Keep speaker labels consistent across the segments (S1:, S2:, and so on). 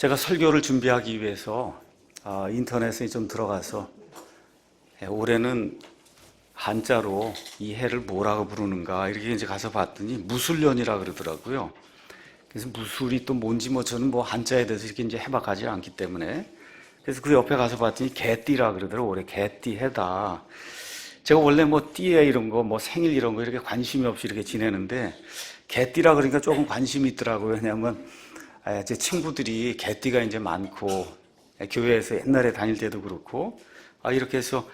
S1: 제가 설교를 준비하기 위해서 인터넷에 좀 들어가서 올해는 한자로 이 해를 뭐라고 부르는가 이렇게 이제 가서 봤더니 무술년이라 그러더라고요. 그래서 무술이 또 뭔지 저는 한자에 대해서 이렇게 이제 해박하지 않기 때문에 그래서 그 옆에 가서 봤더니 개띠라 그러더라고요. 올해 개띠 해다. 제가 원래 띠에 이런 거 생일 이런 거 이렇게 관심이 없이 이렇게 지내는데 개띠라 그러니까 조금 관심이 있더라고요. 왜냐하면 제 친구들이 개띠가 이제 많고 교회에서 옛날에 다닐 때도 그렇고 이렇게 해서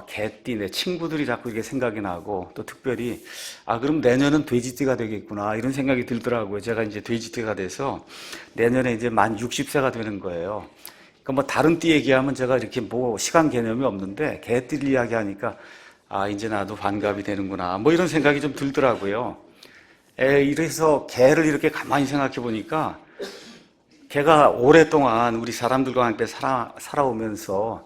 S1: 개띠 내 친구들이 자꾸 이렇게 생각이 나고 또 특별히 그럼 내년은 돼지띠가 되겠구나 이런 생각이 들더라고요. 제가 이제 돼지띠가 돼서 내년에 이제 만 60세가 되는 거예요. 그러니까 다른 띠 얘기하면 제가 이렇게 시간 개념이 없는데 개띠를 이야기하니까 이제 나도 반갑이 되는구나 이런 생각이 좀 들더라고요. 이래서 개를 이렇게 가만히 생각해 보니까 개가 오랫동안 우리 사람들과 함께 살아오면서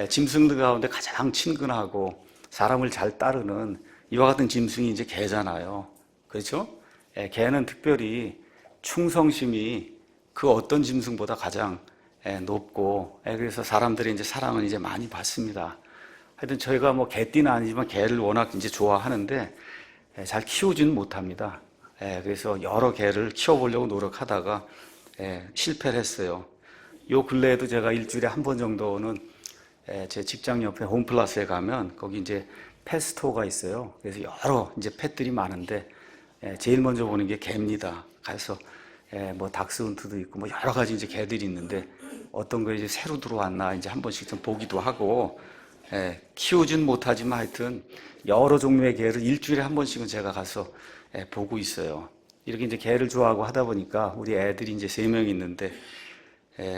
S1: 짐승들 가운데 가장 친근하고 사람을 잘 따르는 이와 같은 짐승이 이제 개잖아요. 그렇죠? 개는 특별히 충성심이 그 어떤 짐승보다 가장 높고 그래서 사람들이 이제 사랑을 이제 많이 받습니다. 하여튼 저희가 개띠는 아니지만 개를 워낙 이제 좋아하는데 잘 키우지는 못합니다. 그래서 여러 개를 키워보려고 노력하다가 실패를 했어요. 요 근래에도 제가 일주일에 한 번 정도는 제 직장 옆에 홈플러스에 가면 거기 이제 펫 스토어가 있어요. 그래서 여러 이제 펫들이 많은데 제일 먼저 보는 게 개입니다. 가서 닥스훈트도 있고 여러 가지 이제 개들이 있는데 어떤 거 이제 새로 들어왔나 이제 한 번씩 좀 보기도 하고 키우진 못하지만 하여튼 여러 종류의 개를 일주일에 한 번씩은 제가 가서 보고 있어요. 이렇게 이제 개를 좋아하고 하다 보니까 우리 애들이 이제 3명 있는데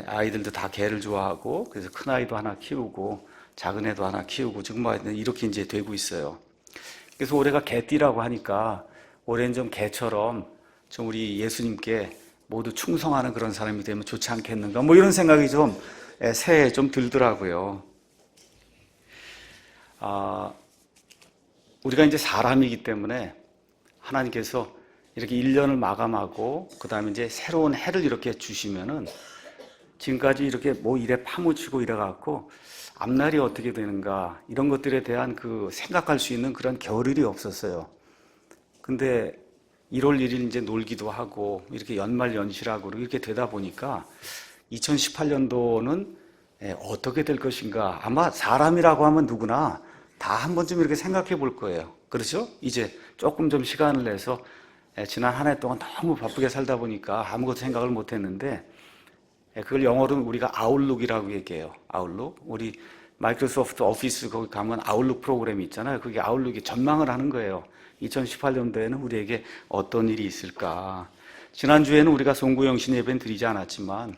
S1: 아이들도 다 개를 좋아하고 그래서 큰 아이도 하나 키우고 작은 애도 하나 키우고 지금 이렇게 이제 되고 있어요. 그래서 올해가 개띠라고 하니까 올해는 좀 개처럼 좀 우리 예수님께 모두 충성하는 그런 사람이 되면 좋지 않겠는가 이런 생각이 좀 새해에 좀 들더라고요. 우리가 이제 사람이기 때문에 하나님께서 이렇게 1년을 마감하고 그 다음에 이제 새로운 해를 이렇게 주시면은 지금까지 이렇게 일에 파묻히고 이래갖고 앞날이 어떻게 되는가 이런 것들에 대한 생각할 수 있는 그런 겨를이 없었어요. 근데 1월 1일 이제 놀기도 하고 이렇게 연말 연시라고 이렇게 되다 보니까 2018년도는 어떻게 될 것인가 아마 사람이라고 하면 누구나 다 한 번쯤 이렇게 생각해 볼 거예요. 그렇죠? 이제 조금 좀 시간을 내서 지난 한 해 동안 너무 바쁘게 살다 보니까 아무것도 생각을 못 했는데 그걸 영어로는 우리가 아웃룩이라고 얘기해요. 아웃룩. 우리 마이크로소프트 오피스 거기 가면 아웃룩 프로그램이 있잖아요. 그게 아웃룩이 전망을 하는 거예요. 2018년도에는 우리에게 어떤 일이 있을까. 지난주에는 우리가 송구영신 예배는 드리지 않았지만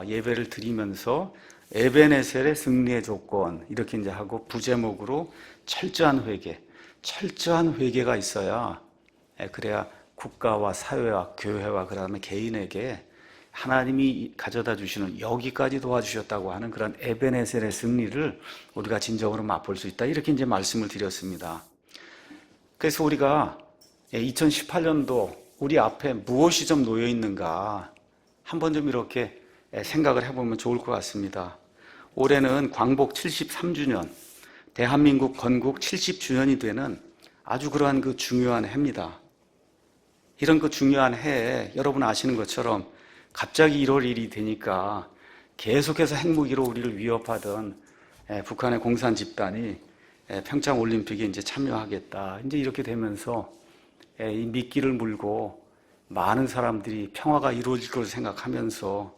S1: 예배를 드리면서 에베네셀의 승리의 조건 이렇게 이제 하고 부제목으로 철저한 회개가 있어야 그래야 국가와 사회와 교회와 그 다음에 개인에게 하나님이 가져다 주시는 여기까지 도와주셨다고 하는 그런 에베네셀의 승리를 우리가 진정으로 맛볼 수 있다 이렇게 이제 말씀을 드렸습니다. 그래서 우리가 2018년도 우리 앞에 무엇이 좀 놓여 있는가 한번 좀 이렇게 생각을 해보면 좋을 것 같습니다. 올해는 광복 73주년, 대한민국 건국 70주년이 되는 아주 그러한 중요한 해입니다. 이런 중요한 해에 여러분 아시는 것처럼 갑자기 1월 1일이 되니까 계속해서 핵무기로 우리를 위협하던 북한의 공산 집단이 평창 올림픽에 이제 참여하겠다. 이제 이렇게 되면서 이 미끼를 물고 많은 사람들이 평화가 이루어질 것을 생각하면서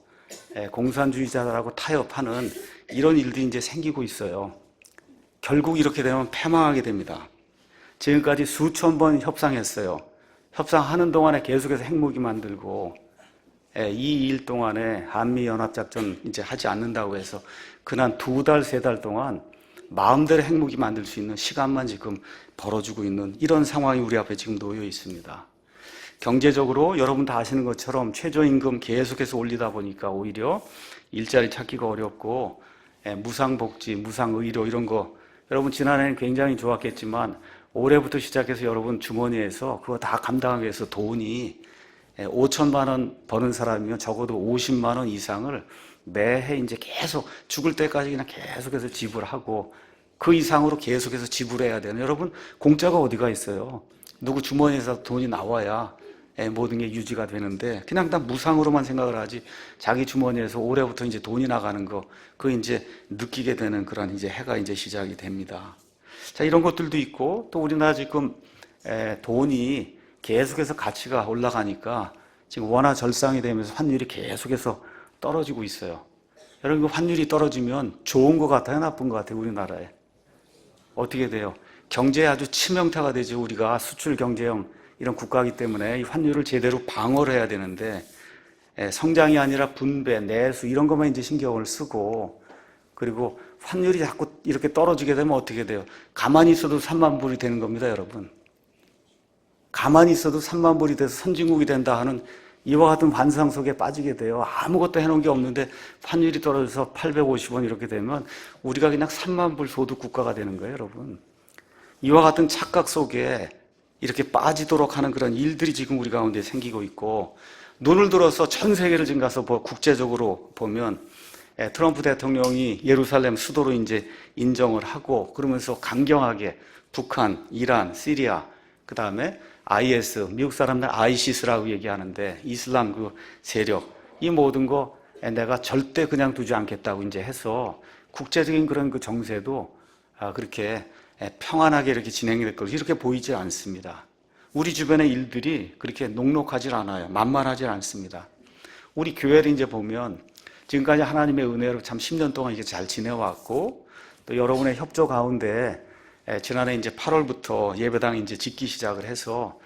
S1: 공산주의자들하고 타협하는 이런 일들이 이제 생기고 있어요. 결국 이렇게 되면 패망하게 됩니다. 지금까지 수천 번 협상했어요. 협상하는 동안에 계속해서 핵무기 만들고 이 일 동안에 한미연합작전 이제 하지 않는다고 해서 그난 2달, 3달 동안 마음대로 핵무기 만들 수 있는 시간만 지금 벌어주고 있는 이런 상황이 우리 앞에 지금 놓여 있습니다. 경제적으로 여러분 다 아시는 것처럼 최저임금 계속해서 올리다 보니까 오히려 일자리 찾기가 어렵고 무상복지, 무상의료 이런 거 여러분 지난해는 굉장히 좋았겠지만 올해부터 시작해서 여러분 주머니에서 그거 다 감당하기 위해서 돈이 5천만 원 버는 사람이면 적어도 50만 원 이상을 매해 이제 계속 죽을 때까지 그냥 계속해서 지불하고 그 이상으로 계속해서 지불해야 되는, 여러분 공짜가 어디가 있어요? 누구 주머니에서 돈이 나와야 모든 게 유지가 되는데 그냥 다 무상으로만 생각을 하지 자기 주머니에서 올해부터 이제 돈이 나가는 거 그거 이제 느끼게 되는 그런 이제 해가 이제 시작이 됩니다. 자, 이런 것들도 있고 또 우리나라 지금 돈이 계속해서 가치가 올라가니까 지금 원화 절상이 되면서 환율이 계속해서 떨어지고 있어요. 여러분, 환율이 떨어지면 좋은 것 같아요, 나쁜 것 같아요? 우리나라에 어떻게 돼요? 경제에 아주 치명타가 되죠. 우리가 수출 경제형 이런 국가이기 때문에 이 환율을 제대로 방어를 해야 되는데 성장이 아니라 분배, 내수 이런 것만 이제 신경을 쓰고, 그리고 환율이 자꾸 이렇게 떨어지게 되면 어떻게 돼요? 가만히 있어도 3만 불이 되는 겁니다, 여러분. 가만히 있어도 3만 불이 돼서 선진국이 된다 하는 이와 같은 환상 속에 빠지게 돼요. 아무것도 해놓은 게 없는데 환율이 떨어져서 850원 이렇게 되면 우리가 그냥 3만 불 소득 국가가 되는 거예요, 여러분. 이와 같은 착각 속에 이렇게 빠지도록 하는 그런 일들이 지금 우리 가운데 생기고 있고, 눈을 들어서 전 세계를 지금 가서 국제적으로 보면 트럼프 대통령이 예루살렘 수도로 이제 인정을 하고, 그러면서 강경하게 북한, 이란, 시리아, 그 다음에 IS, 미국 사람들 ISIS라고 얘기하는데 이슬람 그 세력, 이 모든 거 내가 절대 그냥 두지 않겠다고 이제 해서 국제적인 그런 그 정세도 그렇게 평안하게 이렇게 진행될 것 이렇게 보이지 않습니다. 우리 주변의 일들이 그렇게 녹록하지 않아요. 만만하지 않습니다. 우리 교회를 이제 보면 지금까지 하나님의 은혜로 참 10년 동안 이게 잘 지내왔고, 또 여러분의 협조 가운데 지난해 이제 8월부터 예배당 이제 짓기 시작을 해서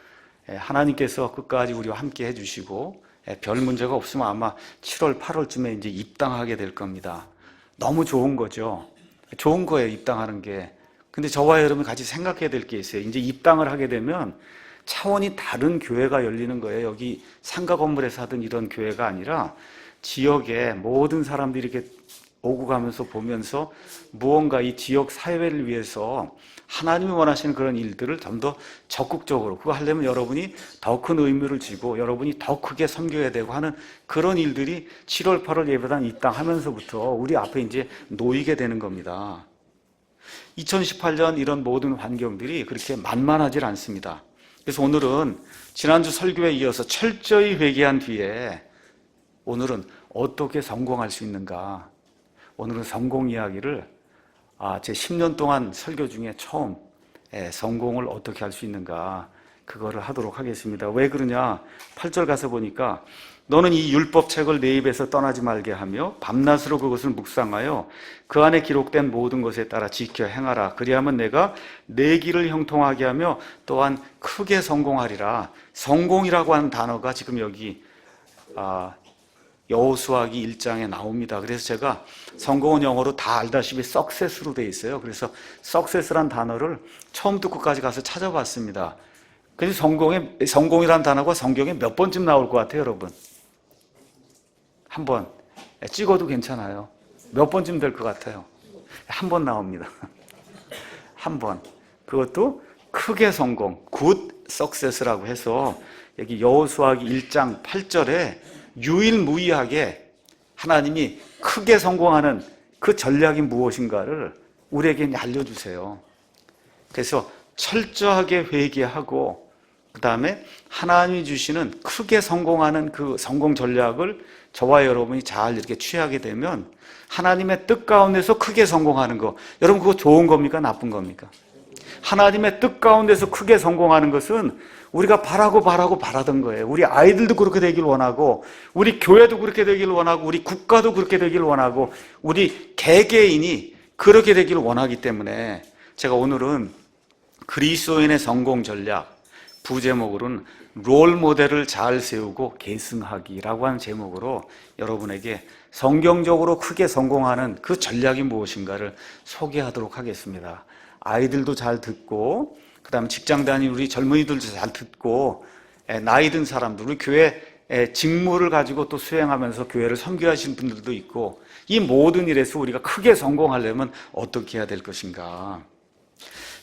S1: 하나님께서 끝까지 우리와 함께 해주시고 별 문제가 없으면 아마 7월, 8월쯤에 이제 입당하게 될 겁니다. 너무 좋은 거죠. 좋은 거예요, 입당하는 게. 근데 저와 여러분이 같이 생각해야 될 게 있어요. 이제 입당을 하게 되면 차원이 다른 교회가 열리는 거예요. 여기 상가 건물에서 하던 이런 교회가 아니라 지역에 모든 사람들이 이렇게 오고 가면서 보면서 무언가 이 지역 사회를 위해서 하나님이 원하시는 그런 일들을 좀 더 적극적으로, 그거 하려면 여러분이 더 큰 의무를 지고 여러분이 더 크게 섬겨야 되고 하는 그런 일들이 7월, 8월 예배당 입당하면서부터 우리 앞에 이제 놓이게 되는 겁니다. 2018년 이런 모든 환경들이 그렇게 만만하지 않습니다. 그래서 오늘은 지난주 설교에 이어서 철저히 회개한 뒤에 오늘은 어떻게 성공할 수 있는가, 오늘은 성공 이야기를 제 10년 동안 설교 중에 처음 성공을 어떻게 할 수 있는가 그거를 하도록 하겠습니다. 왜 그러냐, 8절 가서 보니까 너는 이 율법책을 내 입에서 떠나지 말게 하며 밤낮으로 그것을 묵상하여 그 안에 기록된 모든 것에 따라 지켜 행하라. 그리하면 내가 내 길을 형통하게 하며 또한 크게 성공하리라. 성공이라고 하는 단어가 지금 여기 여호수아기 1장에 나옵니다. 그래서 제가 성공은 영어로 다 알다시피 success로 돼 있어요. 그래서 success란 단어를 처음부터 끝까지 가서 찾아봤습니다. 그래서 성공이란 단어가 성경에 몇 번쯤 나올 것 같아요, 여러분? 한 번 찍어도 괜찮아요. 몇 번쯤 될 것 같아요? 한 번 나옵니다. 한 번. 그것도 크게 성공, good success라고 해서 여기 여호수아기 1장 8절에 유일무이하게 하나님이 크게 성공하는 그 전략이 무엇인가를 우리에게 알려주세요. 그래서 철저하게 회개하고 그 다음에 하나님이 주시는 크게 성공하는 그 성공 전략을 저와 여러분이 잘 이렇게 취하게 되면 하나님의 뜻 가운데서 크게 성공하는 거, 여러분 그거 좋은 겁니까? 나쁜 겁니까? 하나님의 뜻 가운데서 크게 성공하는 것은 우리가 바라던 거예요. 우리 아이들도 그렇게 되길 원하고, 우리 교회도 그렇게 되길 원하고, 우리 국가도 그렇게 되길 원하고, 우리 개개인이 그렇게 되길 원하기 때문에 제가 오늘은 그리스도인의 성공 전략, 부제목으로는 롤 모델을 잘 세우고 계승하기라고 하는 제목으로 여러분에게 성경적으로 크게 성공하는 그 전략이 무엇인가를 소개하도록 하겠습니다. 아이들도 잘 듣고, 그 다음에 직장 다니는 우리 젊은이들도 잘 듣고, 나이 든 사람들, 우리 교회 직무를 가지고 또 수행하면서 교회를 섬겨하시는 분들도 있고, 이 모든 일에서 우리가 크게 성공하려면 어떻게 해야 될 것인가.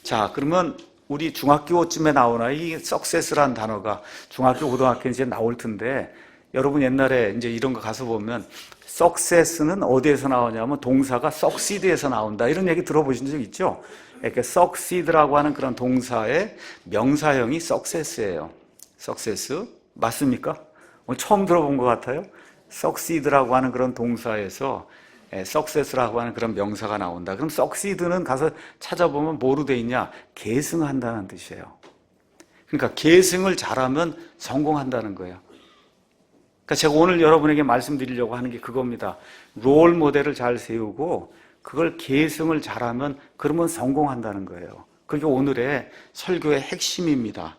S1: 자, 그러면 우리 중학교쯤에 나오나 이 success라는 단어가 중학교 고등학교 이제 나올 텐데 여러분 옛날에 이제 이런 거 가서 보면 success는 어디에서 나오냐면 동사가 succeed에서 나온다 이런 얘기 들어보신 적 있죠? 이렇게 succeed라고 하는 그런 동사의 명사형이 success예요. success 맞습니까? 오늘 처음 들어본 것 같아요. succeed라고 하는 그런 동사에서 success라고 하는 그런 명사가 나온다. 그럼 succeed는 가서 찾아보면 뭐로 돼 있냐? 계승한다는 뜻이에요. 그러니까 계승을 잘하면 성공한다는 거예요. 그러니까 제가 오늘 여러분에게 말씀드리려고 하는 게 그겁니다. 롤 모델을 잘 세우고 그걸 계승을 잘하면 그러면 성공한다는 거예요. 그게 오늘의 설교의 핵심입니다.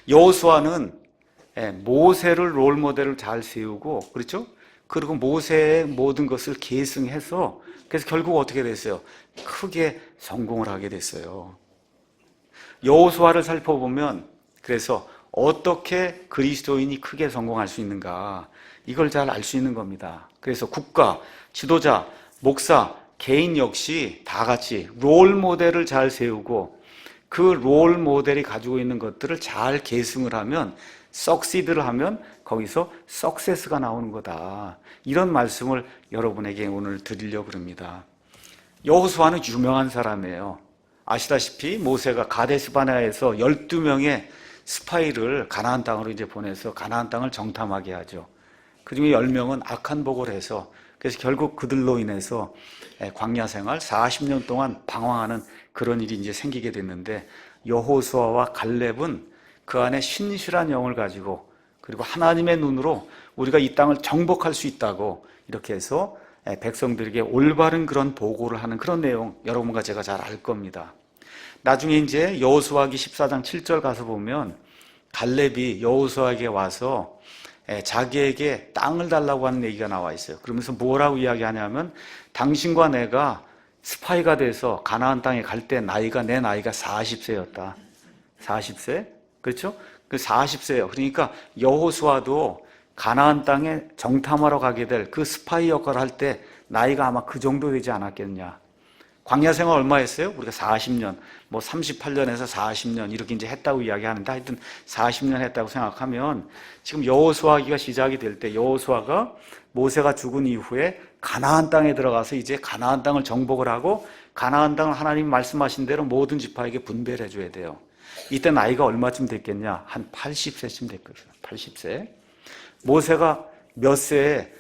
S1: 여호수아는 모세를 롤 모델을 잘 세우고 그렇죠? 그리고 모세의 모든 것을 계승해서 그래서 결국 어떻게 됐어요? 크게 성공을 하게 됐어요. 여호수아를 살펴보면 그래서 어떻게 그리스도인이 크게 성공할 수 있는가 이걸 잘 알 수 있는 겁니다. 그래서 국가, 지도자, 목사, 개인 역시 다 같이 롤 모델을 잘 세우고 그 롤 모델이 가지고 있는 것들을 잘 계승을 하면 succeed를 하면 거기서 success가 나오는 거다. 이런 말씀을 여러분에게 오늘 드리려고 합니다. 여호수아는 유명한 사람이에요. 아시다시피 모세가 가데스바네아에서 12명의 스파이를 가나안 땅으로 이제 보내서 가나안 땅을 정탐하게 하죠. 그중에 10명은 악한 복을 해서 그래서 결국 그들로 인해서 광야 생활 40년 동안 방황하는 그런 일이 이제 생기게 됐는데 여호수아와 갈렙은 그 안에 신실한 영을 가지고 그리고 하나님의 눈으로 우리가 이 땅을 정복할 수 있다고 이렇게 해서 백성들에게 올바른 그런 보고를 하는 그런 내용 여러분과 제가 잘 알 겁니다. 나중에 이제 여호수아기 14장 7절 가서 보면 갈렙이 여호수아에게 와서 자기에게 땅을 달라고 하는 얘기가 나와 있어요. 그러면서 뭐라고 이야기하냐면 당신과 내가 스파이가 돼서 가나안 땅에 갈 때 내 나이가 40세였다. 40세? 그렇죠? 그 40세예요. 그러니까 여호수아도 가나안 땅에 정탐하러 가게 될 그 스파이 역할을 할 때 나이가 아마 그 정도 되지 않았겠냐. 광야 생활 얼마 했어요? 우리가 40년, 뭐 38년에서 40년 이렇게 이제 했다고 이야기하는데 하여튼 40년 했다고 생각하면 지금 여호수아기가 시작이 될 때 여호수아가 모세가 죽은 이후에 가나안 땅에 들어가서 이제 가나안 땅을 정복을 하고 가나안 땅을 하나님 말씀하신 대로 모든 지파에게 분배를 해줘야 돼요. 이때 나이가 얼마쯤 됐겠냐? 한 80세쯤 됐거든요. 80세. 모세가 몇 세에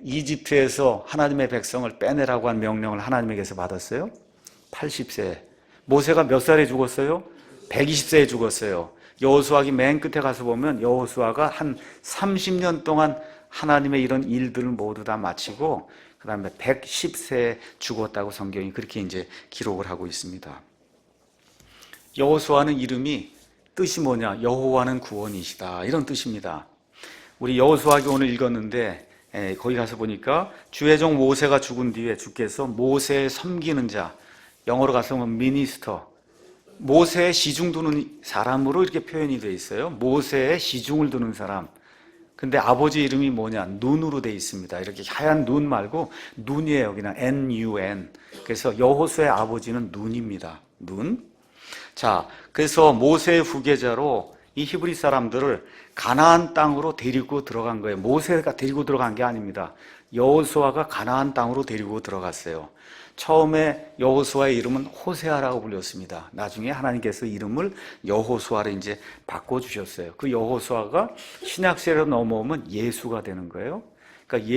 S1: 이집트에서 하나님의 백성을 빼내라고 한 명령을 하나님에게서 받았어요? 80세. 모세가 몇 살에 죽었어요? 120세에 죽었어요. 여호수아기 맨 끝에 가서 보면 여호수아가 한 30년 동안 하나님의 이런 일들을 모두 다 마치고 그 다음에 110세에 죽었다고 성경이 그렇게 이제 기록을 하고 있습니다. 여호수아는 이름이 뜻이 뭐냐? 여호와는 구원이시다. 이런 뜻입니다. 우리 여호수아기 오늘 읽었는데 거기 가서 보니까 주의 종 모세가 죽은 뒤에 주께서 모세의 섬기는 자, 영어로 가서 보면 미니스터, 모세의 시중 두는 사람으로 이렇게 표현이 되어 있어요. 모세의 시중을 두는 사람. 근데 아버지 이름이 뭐냐? 눈으로 되어 있습니다. 이렇게 하얀 눈 말고 눈이에요. 그냥 N-U-N. 그래서 여호수아의 아버지는 눈입니다. 눈. 자, 그래서 모세의 후계자로 이 히브리 사람들을 가나안 땅으로 데리고 들어간 거예요. 모세가 데리고 들어간 게 아닙니다. 여호수아가 가나안 땅으로 데리고 들어갔어요. 처음에 여호수아의 이름은 호세아라고 불렸습니다. 나중에 하나님께서 이름을 여호수아로 이제 바꿔주셨어요. 그 여호수아가 신약시대로 넘어오면 예수가 되는 거예요. 그러니까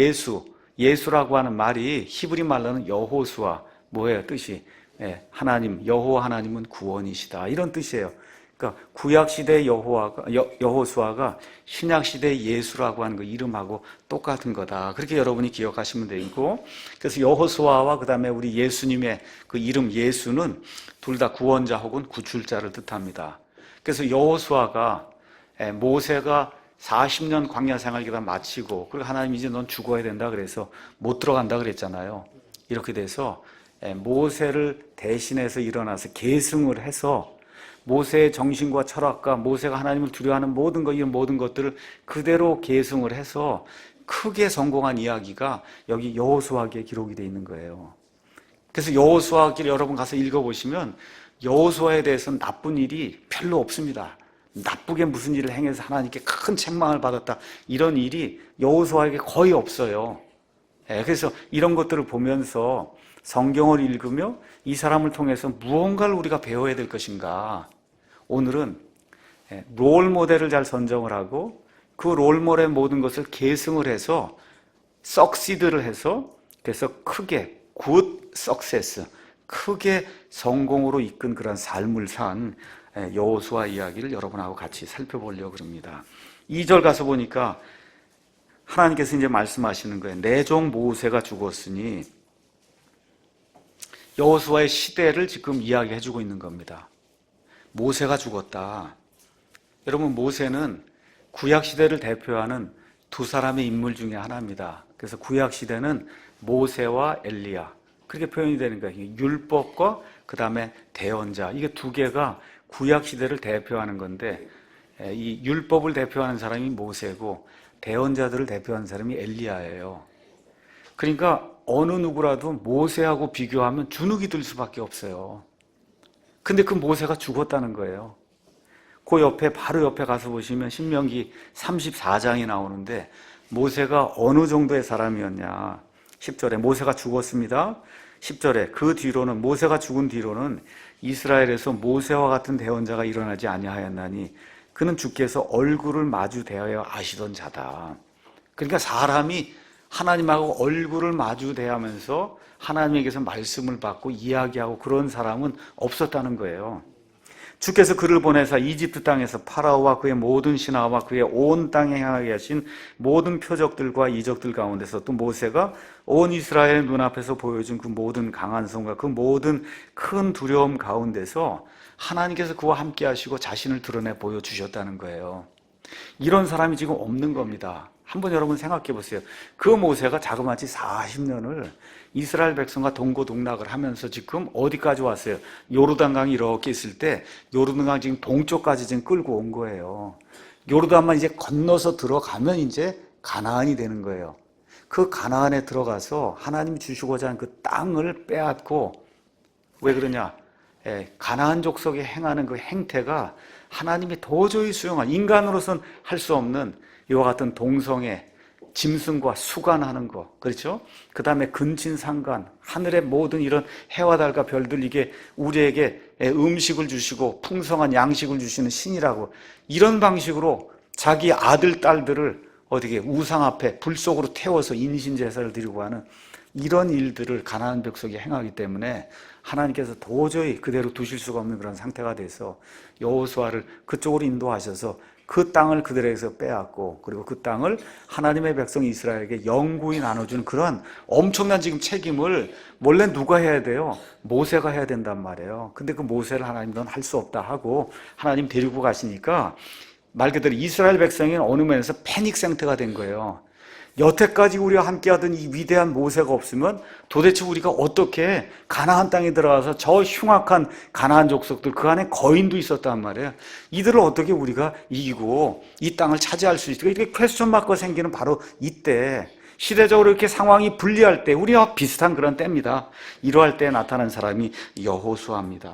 S1: 예수라고 하는 말이 히브리 말로는 여호수아, 뭐예요? 뜻이? 하나님, 여호와 하나님은 구원이시다. 이런 뜻이에요. 그러니까 구약시대의 여호수아가 신약시대의 예수라고 하는 그 이름하고 똑같은 거다. 그렇게 여러분이 기억하시면 되고, 그래서 여호수아와 그 다음에 우리 예수님의 그 이름 예수는 둘 다 구원자 혹은 구출자를 뜻합니다. 그래서 여호수아가 모세가 40년 광야 생활 기간 마치고 그리고 하나님 이제 넌 죽어야 된다 그래서 못 들어간다 그랬잖아요. 이렇게 돼서 모세를 대신해서 일어나서 계승을 해서 모세의 정신과 철학과 모세가 하나님을 두려워하는 이런 모든 것들을 그대로 계승을 해서 크게 성공한 이야기가 여기 여호수아기에 기록이 되어 있는 거예요. 그래서 여호수아기를 여러분 가서 읽어보시면 여호수아에 대해서는 나쁜 일이 별로 없습니다. 나쁘게 무슨 일을 행해서 하나님께 큰 책망을 받았다, 이런 일이 여호수아에게 거의 없어요. 그래서 이런 것들을 보면서 성경을 읽으며 이 사람을 통해서 무언가를 우리가 배워야 될 것인가. 오늘은 롤 모델을 잘 선정을 하고 그 롤 모델의 모든 것을 계승을 해서 석시드를 해서, 그래서 크게 굿 석세스, 크게 성공으로 이끈 그런 삶을 산 여호수아 이야기를 여러분하고 같이 살펴보려고 합니다. 2절 가서 보니까 하나님께서 이제 말씀하시는 거예요. 내 종 모세가 죽었으니, 여호수아의 시대를 지금 이야기해 주고 있는 겁니다. 모세가 죽었다. 여러분, 모세는 구약 시대를 대표하는 두 사람의 인물 중에 하나입니다. 그래서 구약 시대는 모세와 엘리야, 그렇게 표현이 되는 거예요. 율법과 그 다음에 대언자, 이게 두 개가 구약 시대를 대표하는 건데, 이 율법을 대표하는 사람이 모세고 대언자들을 대표하는 사람이 엘리야예요. 그러니까 어느 누구라도 모세하고 비교하면 주눅이 들 수밖에 없어요. 근데 그 모세가 죽었다는 거예요. 그 옆에, 바로 옆에 가서 보시면 신명기 34장이 나오는데, 모세가 어느 정도의 사람이었냐. 10절에 모세가 죽었습니다. 10절에 그 뒤로는, 모세가 죽은 뒤로는 이스라엘에서 모세와 같은 대언자가 일어나지 아니하였나니 그는 주께서 얼굴을 마주 대하여 아시던 자다. 그러니까 사람이 하나님하고 얼굴을 마주 대하면서 하나님에게서 말씀을 받고 이야기하고 그런 사람은 없었다는 거예요. 주께서 그를 보내사 이집트 땅에서 파라오와 그의 모든 신하와 그의 온 땅에 향하게 하신 모든 표적들과 이적들 가운데서, 또 모세가 온 이스라엘의 눈앞에서 보여준 그 모든 강한 성과 그 모든 큰 두려움 가운데서 하나님께서 그와 함께 하시고 자신을 드러내 보여주셨다는 거예요. 이런 사람이 지금 없는 겁니다. 한번 여러분 생각해 보세요. 그 모세가 자그마치 40년을 이스라엘 백성과 동고동락을 하면서 지금 어디까지 왔어요? 요르단강이 이렇게 있을 때 요르단강 지금 동쪽까지 지금 끌고 온 거예요. 요르단만 이제 건너서 들어가면 이제 가나안이 되는 거예요. 그 가나안에 들어가서 하나님이 주시고자 한 그 땅을 빼앗고, 왜 그러냐? 가나안 족속이 행하는 그 행태가 하나님이 도저히 수용한, 인간으로서는 할 수 없는 이와 같은 동성애, 짐승과 수간하는 거, 그렇죠? 그 다음에 근친상간, 하늘의 모든 이런 해와 달과 별들, 이게 우리에게 음식을 주시고 풍성한 양식을 주시는 신이라고, 이런 방식으로 자기 아들, 딸들을 어떻게 우상 앞에 불 속으로 태워서 인신제사를 드리고 하는 이런 일들을 가나안 백성이 행하기 때문에 하나님께서 도저히 그대로 두실 수가 없는 그런 상태가 돼서 여호수아를 그쪽으로 인도하셔서 그 땅을 그들에게서 빼앗고, 그리고 그 땅을 하나님의 백성 이스라엘에게 영구히 나눠주는 그런 엄청난 지금 책임을 원래 누가 해야 돼요? 모세가 해야 된단 말이에요. 근데 그 모세를 하나님, 넌 할 수 없다 하고 하나님 데리고 가시니까 말 그대로 이스라엘 백성이 어느 면에서 패닉 상태가 된 거예요. 여태까지 우리와 함께하던 이 위대한 모세가 없으면 도대체 우리가 어떻게 가나안 땅에 들어가서 저 흉악한 가나안 족속들, 그 안에 거인도 있었단 말이에요. 이들을 어떻게 우리가 이기고 이 땅을 차지할 수 있을까? 이렇게 퀘스천 마크가 생기는 바로 이때, 시대적으로 이렇게 상황이 불리할 때, 우리와 비슷한 그런 때입니다. 이러할 때 나타난 사람이 여호수아입니다.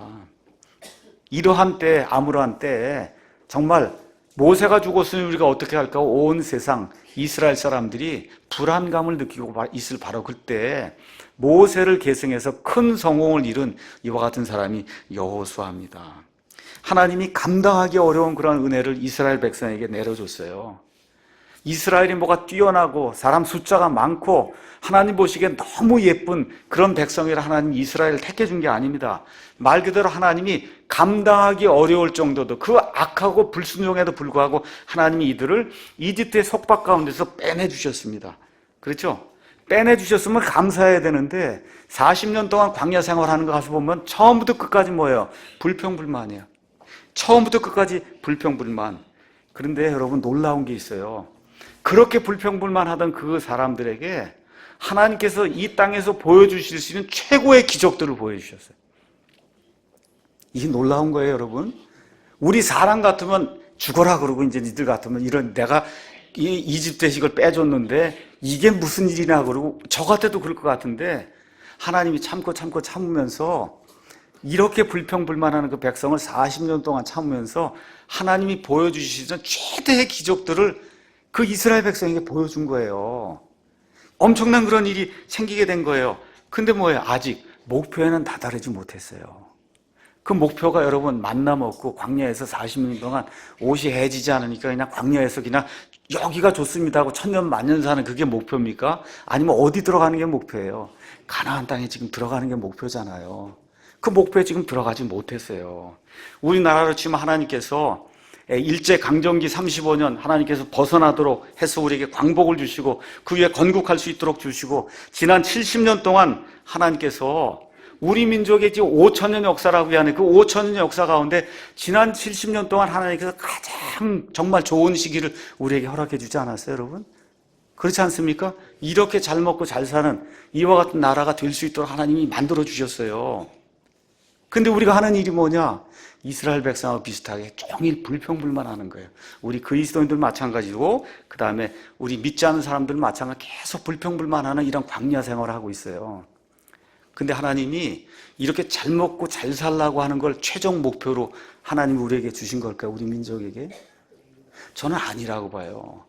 S1: 이러한 때, 암울한 때에 정말 모세가 죽었으니 우리가 어떻게 할까? 온 세상 이스라엘 사람들이 불안감을 느끼고 있을 바로 그때 모세를 계승해서 큰 성공을 이룬 이와 같은 사람이 여호수아입니다. 하나님이 감당하기 어려운 그런 은혜를 이스라엘 백성에게 내려줬어요. 이스라엘이 뭐가 뛰어나고 사람 숫자가 많고 하나님 보시기엔 너무 예쁜 그런 백성이라 하나님 이스라엘을 택해준 게 아닙니다. 말 그대로 하나님이 감당하기 어려울 정도도, 그 악하고 불순종에도 불구하고 하나님이 이들을 이집트의 속박 가운데서 빼내주셨습니다. 그렇죠? 빼내주셨으면 감사해야 되는데 40년 동안 광야 생활하는 거 가서 보면 처음부터 끝까지 뭐예요? 불평불만이에요. 처음부터 끝까지 불평불만. 그런데 여러분, 놀라운 게 있어요. 그렇게 불평불만하던 그 사람들에게 하나님께서 이 땅에서 보여주실 수 있는 최고의 기적들을 보여주셨어요. 이게 놀라운 거예요, 여러분. 우리 사람 같으면 죽어라 그러고, 이제 니들 같으면 이런, 내가 이 이집트식을 빼줬는데 이게 무슨 일이냐 그러고, 저 같아도 그럴 것 같은데 하나님이 참고 참으면서 이렇게 불평불만하는 그 백성을 40년 동안 참으면서 하나님이 보여주시던 최대의 기적들을 그 이스라엘 백성에게 보여준 거예요. 엄청난 그런 일이 생기게 된 거예요. 근데 뭐예요? 아직 목표에는 다다르지 못했어요. 그 목표가 여러분 만나 먹고 광야에서 40년 동안 옷이 해지지 않으니까 그냥 광야에서 그냥 여기가 좋습니다 하고 천년 만년 사는 그게 목표입니까? 아니면 어디 들어가는 게 목표예요? 가나안 땅에 지금 들어가는 게 목표잖아요. 그 목표에 지금 들어가지 못했어요. 우리나라로 치면 하나님께서 일제강점기 35년 하나님께서 벗어나도록 해서 우리에게 광복을 주시고 그 위에 건국할 수 있도록 주시고 지난 70년 동안 하나님께서 우리 민족의 지금 5천년 역사라고 하는 그 5천년 역사 가운데 지난 70년 동안 하나님께서 가장 정말 좋은 시기를 우리에게 허락해 주지 않았어요, 여러분? 그렇지 않습니까? 이렇게 잘 먹고 잘 사는 이와 같은 나라가 될 수 있도록 하나님이 만들어 주셨어요. 근데 우리가 하는 일이 뭐냐? 이스라엘 백성하고 비슷하게 종일 불평불만하는 거예요. 우리 그리스도인들 마찬가지고 그 다음에 우리 믿지 않는 사람들 마찬가지로 계속 불평불만하는 이런 광야 생활을 하고 있어요. 근데 하나님이 이렇게 잘 먹고 잘 살라고 하는 걸 최종 목표로 하나님이 우리에게 주신 걸까요? 우리 민족에게? 저는 아니라고 봐요.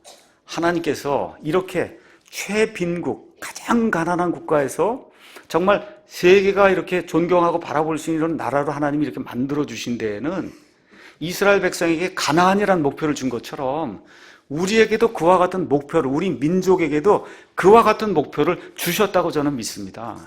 S1: 하나님께서 이렇게 최빈국, 가장 가난한 국가에서 정말 세계가 이렇게 존경하고 바라볼 수 있는 이런 나라로 하나님이 이렇게 만들어 주신 데에는 이스라엘 백성에게 가나안이라는 목표를 준 것처럼 우리에게도 그와 같은 목표를, 우리 민족에게도 그와 같은 목표를 주셨다고 저는 믿습니다.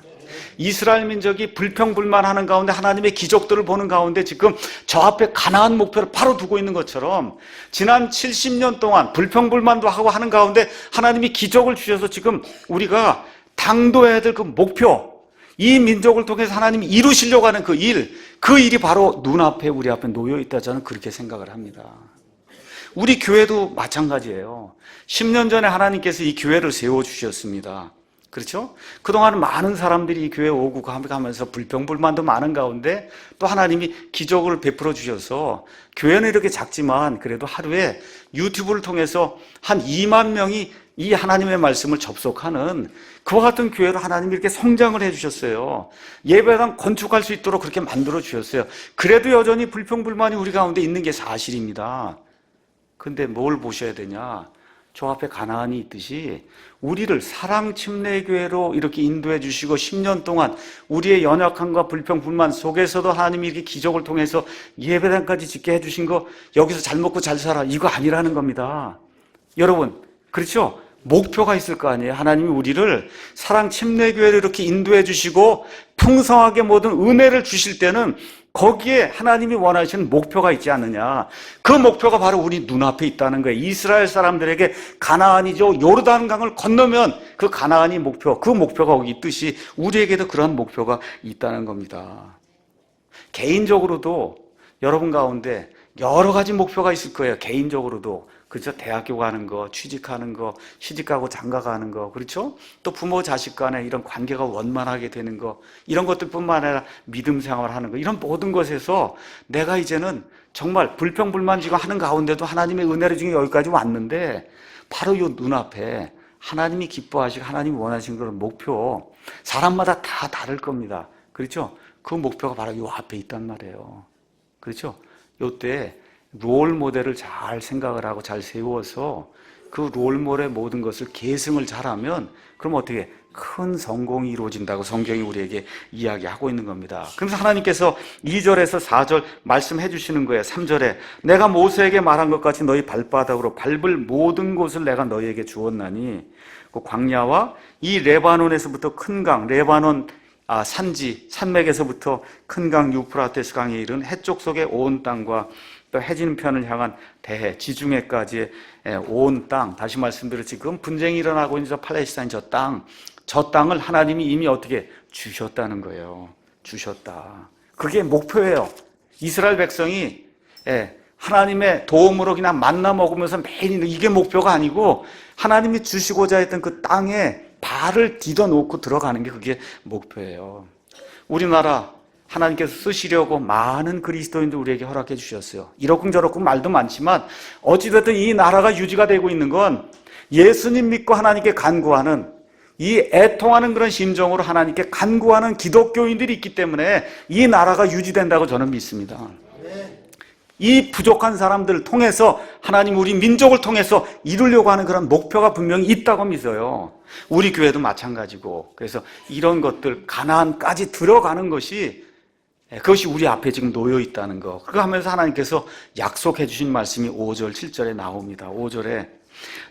S1: 이스라엘 민족이 불평불만하는 가운데 하나님의 기적들을 보는 가운데 지금 저 앞에 가나안 목표를 바로 두고 있는 것처럼 지난 70년 동안 불평불만도 하고 하는 가운데 하나님이 기적을 주셔서 지금 우리가 당도해야 될 그 목표, 이 민족을 통해서 하나님이 이루시려고 하는 그 일이 바로 눈앞에 우리 앞에 놓여 있다 저는 그렇게 생각을 합니다. 우리 교회도 마찬가지예요. 10년 전에 하나님께서 이 교회를 세워주셨습니다. 그렇죠? 그동안 많은 사람들이 이 교회에 오고 가면서 불평불만도 많은 가운데 또 하나님이 기적을 베풀어 주셔서 교회는 이렇게 작지만 그래도 하루에 유튜브를 통해서 한 2만 명이 이 하나님의 말씀을 접속하는 그와 같은 교회로 하나님이 이렇게 성장을 해주셨어요. 예배당 건축할 수 있도록 그렇게 만들어 주셨어요. 그래도 여전히 불평불만이 우리 가운데 있는 게 사실입니다. 근데 뭘 보셔야 되냐? 저 앞에 가나안이 있듯이 우리를 사랑침례교회로 이렇게 인도해 주시고 10년 동안 우리의 연약함과 불평불만 속에서도 하나님이 이렇게 기적을 통해서 예배당까지 짓게 해주신 거 여기서 잘 먹고 잘 살아 이거 아니라는 겁니다. 여러분 그렇죠? 목표가 있을 거 아니에요. 하나님이 우리를 사랑침례교회로 이렇게 인도해 주시고 풍성하게 모든 은혜를 주실 때는 거기에 하나님이 원하시는 목표가 있지 않느냐. 그 목표가 바로 우리 눈앞에 있다는 거예요. 이스라엘 사람들에게 가나안이죠. 요르단강을 건너면 그 가나안이 목표, 그 목표가 거기 있듯이 우리에게도 그런 목표가 있다는 겁니다. 개인적으로도 여러분 가운데 여러 가지 목표가 있을 거예요. 개인적으로도. 그렇죠? 대학교 가는 거, 취직하는 거, 시집가고 장가가는 거, 그렇죠? 또 부모 자식 간에 이런 관계가 원만하게 되는 거, 이런 것들뿐만 아니라 믿음 생활하는 거, 이런 모든 것에서 내가 이제는 정말 불평불만 지금 하는 가운데도 하나님의 은혜를 중에 여기까지 왔는데 바로 이 눈앞에 하나님이 기뻐하시고 하나님이 원하시는 그런 목표, 사람마다 다 다를 겁니다. 그렇죠? 그 목표가 바로 이 앞에 있단 말이에요. 그렇죠? 이때 롤 모델을 잘 생각을 하고 잘 세워서 그 롤 모델의 모든 것을 계승을 잘하면 그럼 어떻게 큰 성공이 이루어진다고 성경이 우리에게 이야기하고 있는 겁니다. 그래서 하나님께서 2절에서 4절 말씀해 주시는 거예요. 3절에 내가 모세에게 말한 것 같이 너희 발바닥으로 밟을 모든 곳을 내가 너희에게 주었나니 그 광야와 이 레바논에서부터 큰 강, 레바논 산지, 산맥에서부터 큰 강 유프라테스 강에 이른 해쪽 속의 온 땅과 또 해지는 편을 향한 대해, 지중해까지의 온 땅, 다시 말씀드려 지금 분쟁이 일어나고 있는 저 팔레스타인 저 땅을 하나님이 이미 어떻게 주셨다는 거예요. 주셨다. 그게 목표예요. 이스라엘 백성이 하나님의 도움으로 그냥 만나 먹으면서 매일 이게 목표가 아니고 하나님이 주시고자 했던 그 땅에 발을 디뎌 놓고 들어가는 게 그게 목표예요. 우리나라 하나님께서 쓰시려고 많은 그리스도인들 우리에게 허락해 주셨어요. 이러쿵저러쿵 말도 많지만 어찌됐든 이 나라가 유지가 되고 있는 건 예수님 믿고 하나님께 간구하는 이 애통하는 그런 심정으로 하나님께 간구하는 기독교인들이 있기 때문에 이 나라가 유지된다고 저는 믿습니다. 이 부족한 사람들을 통해서 하나님 우리 민족을 통해서 이루려고 하는 그런 목표가 분명히 있다고 믿어요. 우리 교회도 마찬가지고. 그래서 이런 것들 가나안까지 들어가는 것이 그것이 우리 앞에 지금 놓여 있다는 거. 그거 하면서 하나님께서 약속해 주신 말씀이 5절 7절에 나옵니다. 5절에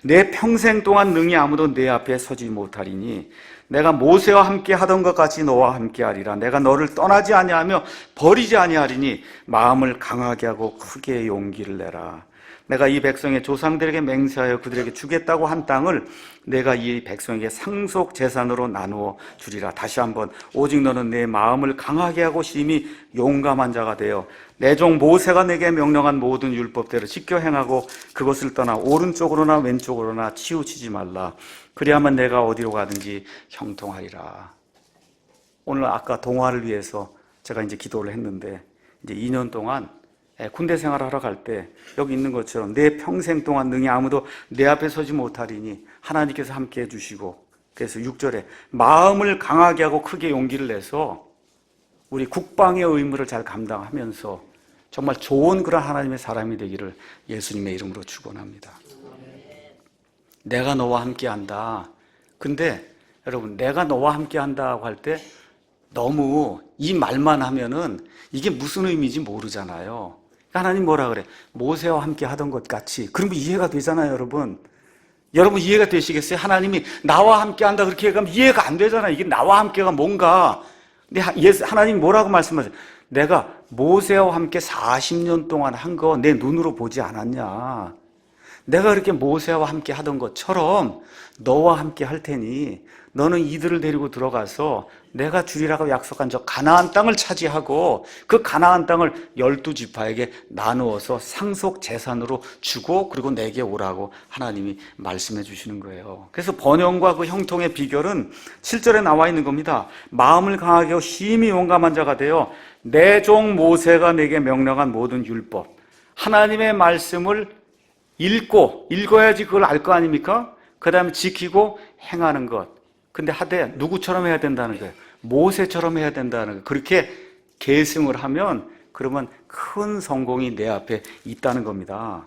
S1: 내 평생 동안 능히 아무도 내 앞에 서지 못하리니 내가 모세와 함께 하던 것 같이 너와 함께 하리라. 내가 너를 떠나지 아니하며 버리지 아니하리니 마음을 강하게 하고 크게 용기를 내라. 내가 이 백성의 조상들에게 맹세하여 그들에게 주겠다고 한 땅을 내가 이 백성에게 상속 재산으로 나누어 주리라. 다시 한번 오직 너는 내 마음을 강하게 하고 심히 용감한 자가 되어 내 종 모세가 내게 명령한 모든 율법대로 지켜 행하고 그것을 떠나 오른쪽으로나 왼쪽으로나 치우치지 말라. 그리하면 내가 어디로 가든지 형통하리라. 오늘 아까 동화를 위해서 제가 이제 기도를 했는데 이제 2년 동안 군대 생활하러 갈 때 여기 있는 것처럼 내 평생 동안 능히 아무도 내 앞에 서지 못하리니 하나님께서 함께 해주시고, 그래서 6절에 마음을 강하게 하고 크게 용기를 내서 우리 국방의 의무를 잘 감당하면서 정말 좋은 그런 하나님의 사람이 되기를 예수님의 이름으로 축원합니다. 내가 너와 함께 한다. 근데 여러분, 내가 너와 함께 한다고 할 때 너무 이 말만 하면은 이게 무슨 의미인지 모르잖아요. 하나님 뭐라 그래? 모세와 함께 하던 것 같이. 그러면 이해가 되잖아요, 여러분. 여러분 이해가 되시겠어요? 하나님이 나와 함께 한다 그렇게 얘기하면 이해가 안 되잖아요. 이게 나와 함께가 뭔가. 근데 하나님이 뭐라고 말씀하세요? 내가 모세와 함께 40년 동안 한 거 내 눈으로 보지 않았냐? 내가 그렇게 모세와 함께 하던 것처럼 너와 함께 할 테니 너는 이들을 데리고 들어가서 내가 주리라고 약속한 저 가나안 땅을 차지하고 그 가나안 땅을 12지파에게 나누어서 상속 재산으로 주고 그리고 내게 오라고 하나님이 말씀해 주시는 거예요. 그래서 번영과 그 형통의 비결은 7절에 나와 있는 겁니다. 마음을 강하게 하고 심히 용감한 자가 되어 내 종 모세가 내게 명령한 모든 율법, 하나님의 말씀을 읽어야지 그걸 알 거 아닙니까? 그 다음에 지키고 행하는 것. 근데 하되 누구처럼 해야 된다는 거예요? 모세처럼 해야 된다는 거예요. 그렇게 계승을 하면 그러면 큰 성공이 내 앞에 있다는 겁니다.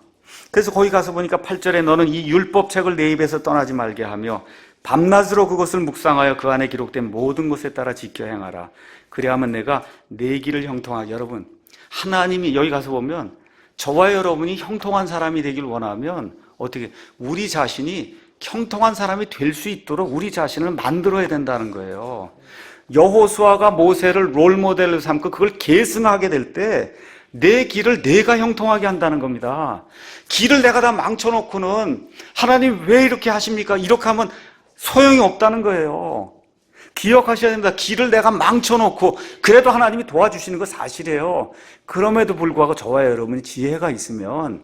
S1: 그래서 거기 가서 보니까 8절에 너는 이 율법책을 내 입에서 떠나지 말게 하며 밤낮으로 그것을 묵상하여 그 안에 기록된 모든 것에 따라 지켜 행하라. 그래야만 내가 내 길을 형통하게. 여러분, 하나님이 여기 가서 보면 저와 여러분이 형통한 사람이 되길 원하면 어떻게 우리 자신이 형통한 사람이 될 수 있도록 우리 자신을 만들어야 된다는 거예요. 여호수아가 모세를 롤모델로 삼고 그걸 계승하게 될 때 내 길을 내가 형통하게 한다는 겁니다. 길을 내가 다 망쳐놓고는 하나님 왜 이렇게 하십니까? 이렇게 하면 소용이 없다는 거예요. 기억하셔야 됩니다. 길을 내가 망쳐놓고 그래도 하나님이 도와주시는 거 사실이에요. 그럼에도 불구하고 저와 여러분이 지혜가 있으면,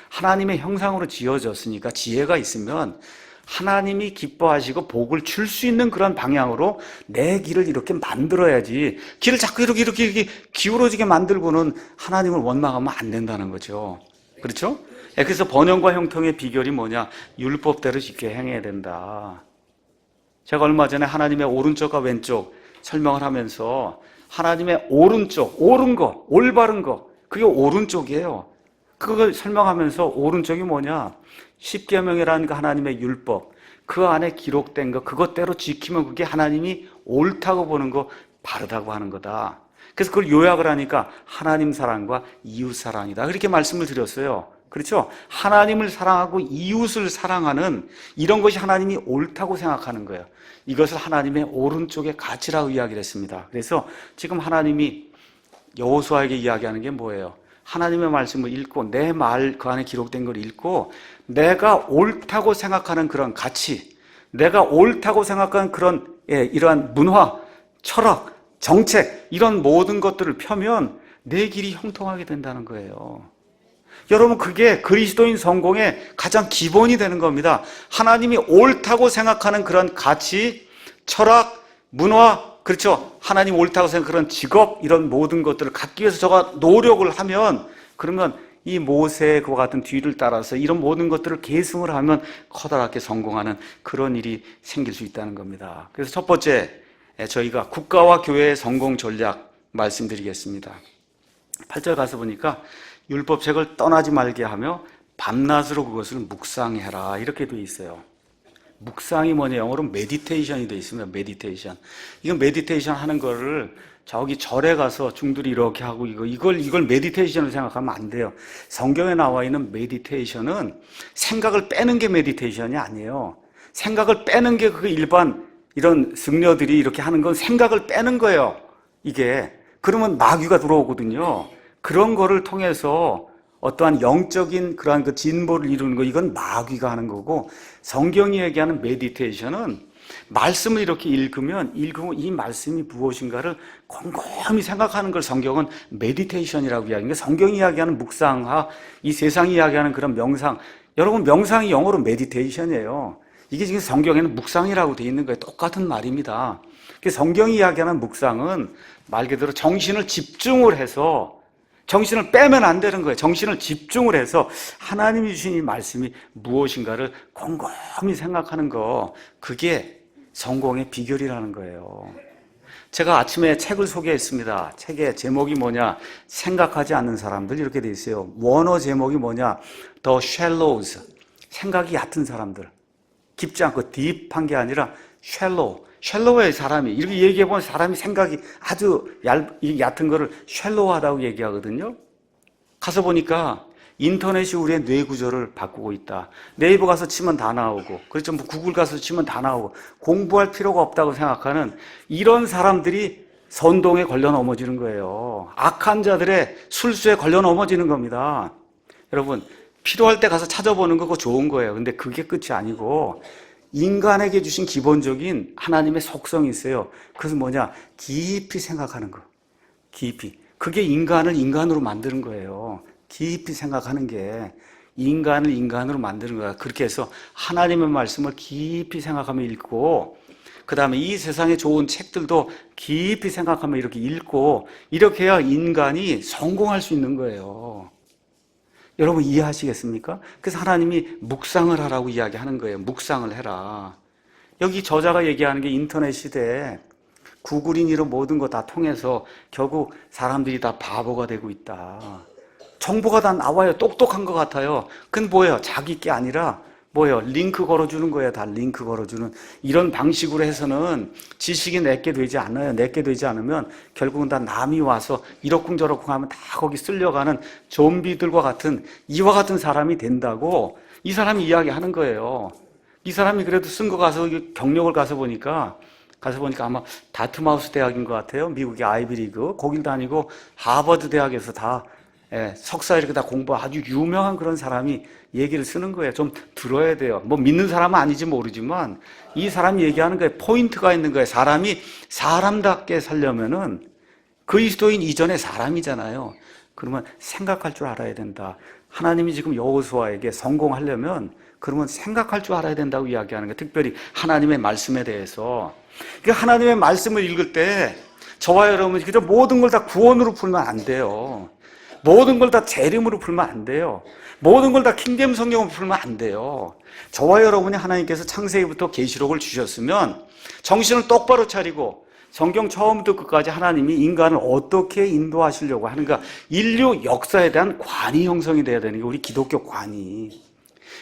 S1: 하나님의 형상으로 지어졌으니까 지혜가 있으면 하나님이 기뻐하시고 복을 줄 수 있는 그런 방향으로 내 길을 이렇게 만들어야지, 길을 자꾸 이렇게 기울어지게 만들고는 하나님을 원망하면 안 된다는 거죠. 그렇죠? 그래서 번영과 형통의 비결이 뭐냐? 율법대로 지켜 행해야 된다. 제가 얼마 전에 하나님의 오른쪽과 왼쪽 설명을 하면서 하나님의 오른쪽, 옳은 거, 올바른 거, 그게 오른쪽이에요. 그걸 설명하면서 오른쪽이 뭐냐? 십계명이라는 그 하나님의 율법, 그 안에 기록된 거, 그것대로 지키면 그게 하나님이 옳다고 보는 거, 바르다고 하는 거다. 그래서 그걸 요약을 하니까 하나님 사랑과 이웃 사랑이다. 그렇게 말씀을 드렸어요. 그렇죠? 하나님을 사랑하고 이웃을 사랑하는 이런 것이 하나님이 옳다고 생각하는 거예요. 이것을 하나님의 오른쪽의 가치라고 이야기를 했습니다. 그래서 지금 하나님이 여호수아에게 이야기하는 게 뭐예요? 하나님의 말씀을 읽고 내 말 그 안에 기록된 걸 읽고 내가 옳다고 생각하는 그런 가치, 내가 옳다고 생각하는 그런 이러한 문화, 철학, 정책, 이런 모든 것들을 펴면 내 길이 형통하게 된다는 거예요. 여러분, 그게 그리스도인 성공의 가장 기본이 되는 겁니다. 하나님이 옳다고 생각하는 그런 가치, 철학, 문화, 그렇죠? 하나님 옳다고 생각하는 그런 직업, 이런 모든 것들을 갖기 위해서 저가 노력을 하면 그러면 이 모세의 그와 같은 뒤를 따라서 이런 모든 것들을 계승을 하면 커다랗게 성공하는 그런 일이 생길 수 있다는 겁니다. 그래서 첫 번째, 저희가 국가와 교회의 성공 전략 말씀드리겠습니다. 8절 가서 보니까 율법책을 떠나지 말게 하며 밤낮으로 그것을 묵상해라, 이렇게 돼 있어요. 묵상이 뭐냐, 영어로 메디테이션이 돼 있습니다. 메디테이션. 이건 메디테이션 하는 거를 저기 절에 가서 중들이 이렇게 하고 이걸 메디테이션으로 생각하면 안 돼요. 성경에 나와 있는 메디테이션은 생각을 빼는 게 메디테이션이 아니에요. 생각을 빼는 게 그 일반 이런 승려들이 이렇게 하는 건 생각을 빼는 거예요. 이게 그러면 마귀가 들어오거든요. 그런 거를 통해서 어떠한 영적인 그러한 그 진보를 이루는 거, 이건 마귀가 하는 거고, 성경이 얘기하는 메디테이션은 말씀을 이렇게 읽으면 이 말씀이 무엇인가를 곰곰이 생각하는 걸 성경은 메디테이션이라고 이야기하는 거예요. 성경이 이야기하는 묵상하, 이 세상이 이야기하는 그런 명상, 여러분 명상이 영어로 메디테이션이에요. 이게 지금 성경에는 묵상이라고 되어 있는 거예요. 똑같은 말입니다. 성경이 이야기하는 묵상은 말 그대로 정신을 집중을 해서, 정신을 빼면 안 되는 거예요. 정신을 집중을 해서 하나님이 주신 이 말씀이 무엇인가를 곰곰이 생각하는 거, 그게 성공의 비결이라는 거예요. 제가 아침에 책을 소개했습니다. 책의 제목이 뭐냐, 생각하지 않는 사람들, 이렇게 돼 있어요. 원어 제목이 뭐냐, The Shallows, 생각이 얕은 사람들. 깊지 않고 딥한 게 아니라 샬로우의 사람이, 이렇게 얘기해보면 사람이 생각이 아주 얕은 거를 샬로우하다고 얘기하거든요. 가서 보니까 인터넷이 우리의 뇌 구조를 바꾸고 있다. 네이버 가서 치면 다 나오고, 그렇죠, 뭐 구글 가서 치면 다 나오고, 공부할 필요가 없다고 생각하는 이런 사람들이 선동에 걸려 넘어지는 거예요. 악한 자들의 술수에 걸려 넘어지는 겁니다. 여러분, 필요할 때 가서 찾아보는 거 그거 좋은 거예요. 근데 그게 끝이 아니고 인간에게 주신 기본적인 하나님의 속성이 있어요. 그것은 뭐냐? 깊이 생각하는 거. 깊이. 그게 인간을 인간으로 만드는 거예요. 깊이 생각하는 게 인간을 인간으로 만드는 거야. 그렇게 해서 하나님의 말씀을 깊이 생각하며 읽고, 그 다음에 이 세상에 좋은 책들도 깊이 생각하며 이렇게 읽고, 이렇게 해야 인간이 성공할 수 있는 거예요. 여러분 이해하시겠습니까? 그래서 하나님이 묵상을 하라고 이야기하는 거예요. 묵상을 해라. 여기 저자가 얘기하는 게 인터넷 시대에 구글이니로 모든 거 다 통해서 결국 사람들이 다 바보가 되고 있다. 정보가 다 나와요. 똑똑한 것 같아요. 그건 뭐예요? 자기 게 아니라 뭐예요? 링크 걸어주는 거예요. 다 링크 걸어주는. 이런 방식으로 해서는 지식이 내게 되지 않아요. 내게 되지 않으면 결국은 다 남이 와서 이러쿵저러쿵 하면 다 거기 쓸려가는 좀비들과 같은, 이와 같은 사람이 된다고 이 사람이 이야기하는 거예요. 이 사람이 그래도 쓴 거 가서 경력을 가서 보니까 아마 다트마우스 대학인 것 같아요. 미국의 아이비리그. 거길 다니고 하버드 대학에서 다 석사 이렇게 다 공부, 아주 유명한 그런 사람이 얘기를 쓰는 거예요. 좀 들어야 돼요. 뭐 믿는 사람은 아닌지 모르지만 이 사람이 얘기하는 거에 포인트가 있는 거예요. 사람이 사람답게 살려면은 그리스도인 이전의 사람이잖아요. 그러면 생각할 줄 알아야 된다. 하나님이 지금 여호수아에게 성공하려면 그러면 생각할 줄 알아야 된다고 이야기하는 거예요. 특별히 하나님의 말씀에 대해서. 그러니까 하나님의 말씀을 읽을 때 저와 여러분이 그저 모든 걸 다 구원으로 풀면 안 돼요. 모든 걸 다 재림으로 풀면 안 돼요. 모든 걸 다 킹덤 성경으로 풀면 안 돼요. 저와 여러분이 하나님께서 창세기부터 계시록을 주셨으면 정신을 똑바로 차리고 성경 처음부터 끝까지 하나님이 인간을 어떻게 인도하시려고 하는가, 인류 역사에 대한 관이 형성이 돼야 되는 게 우리 기독교 관이.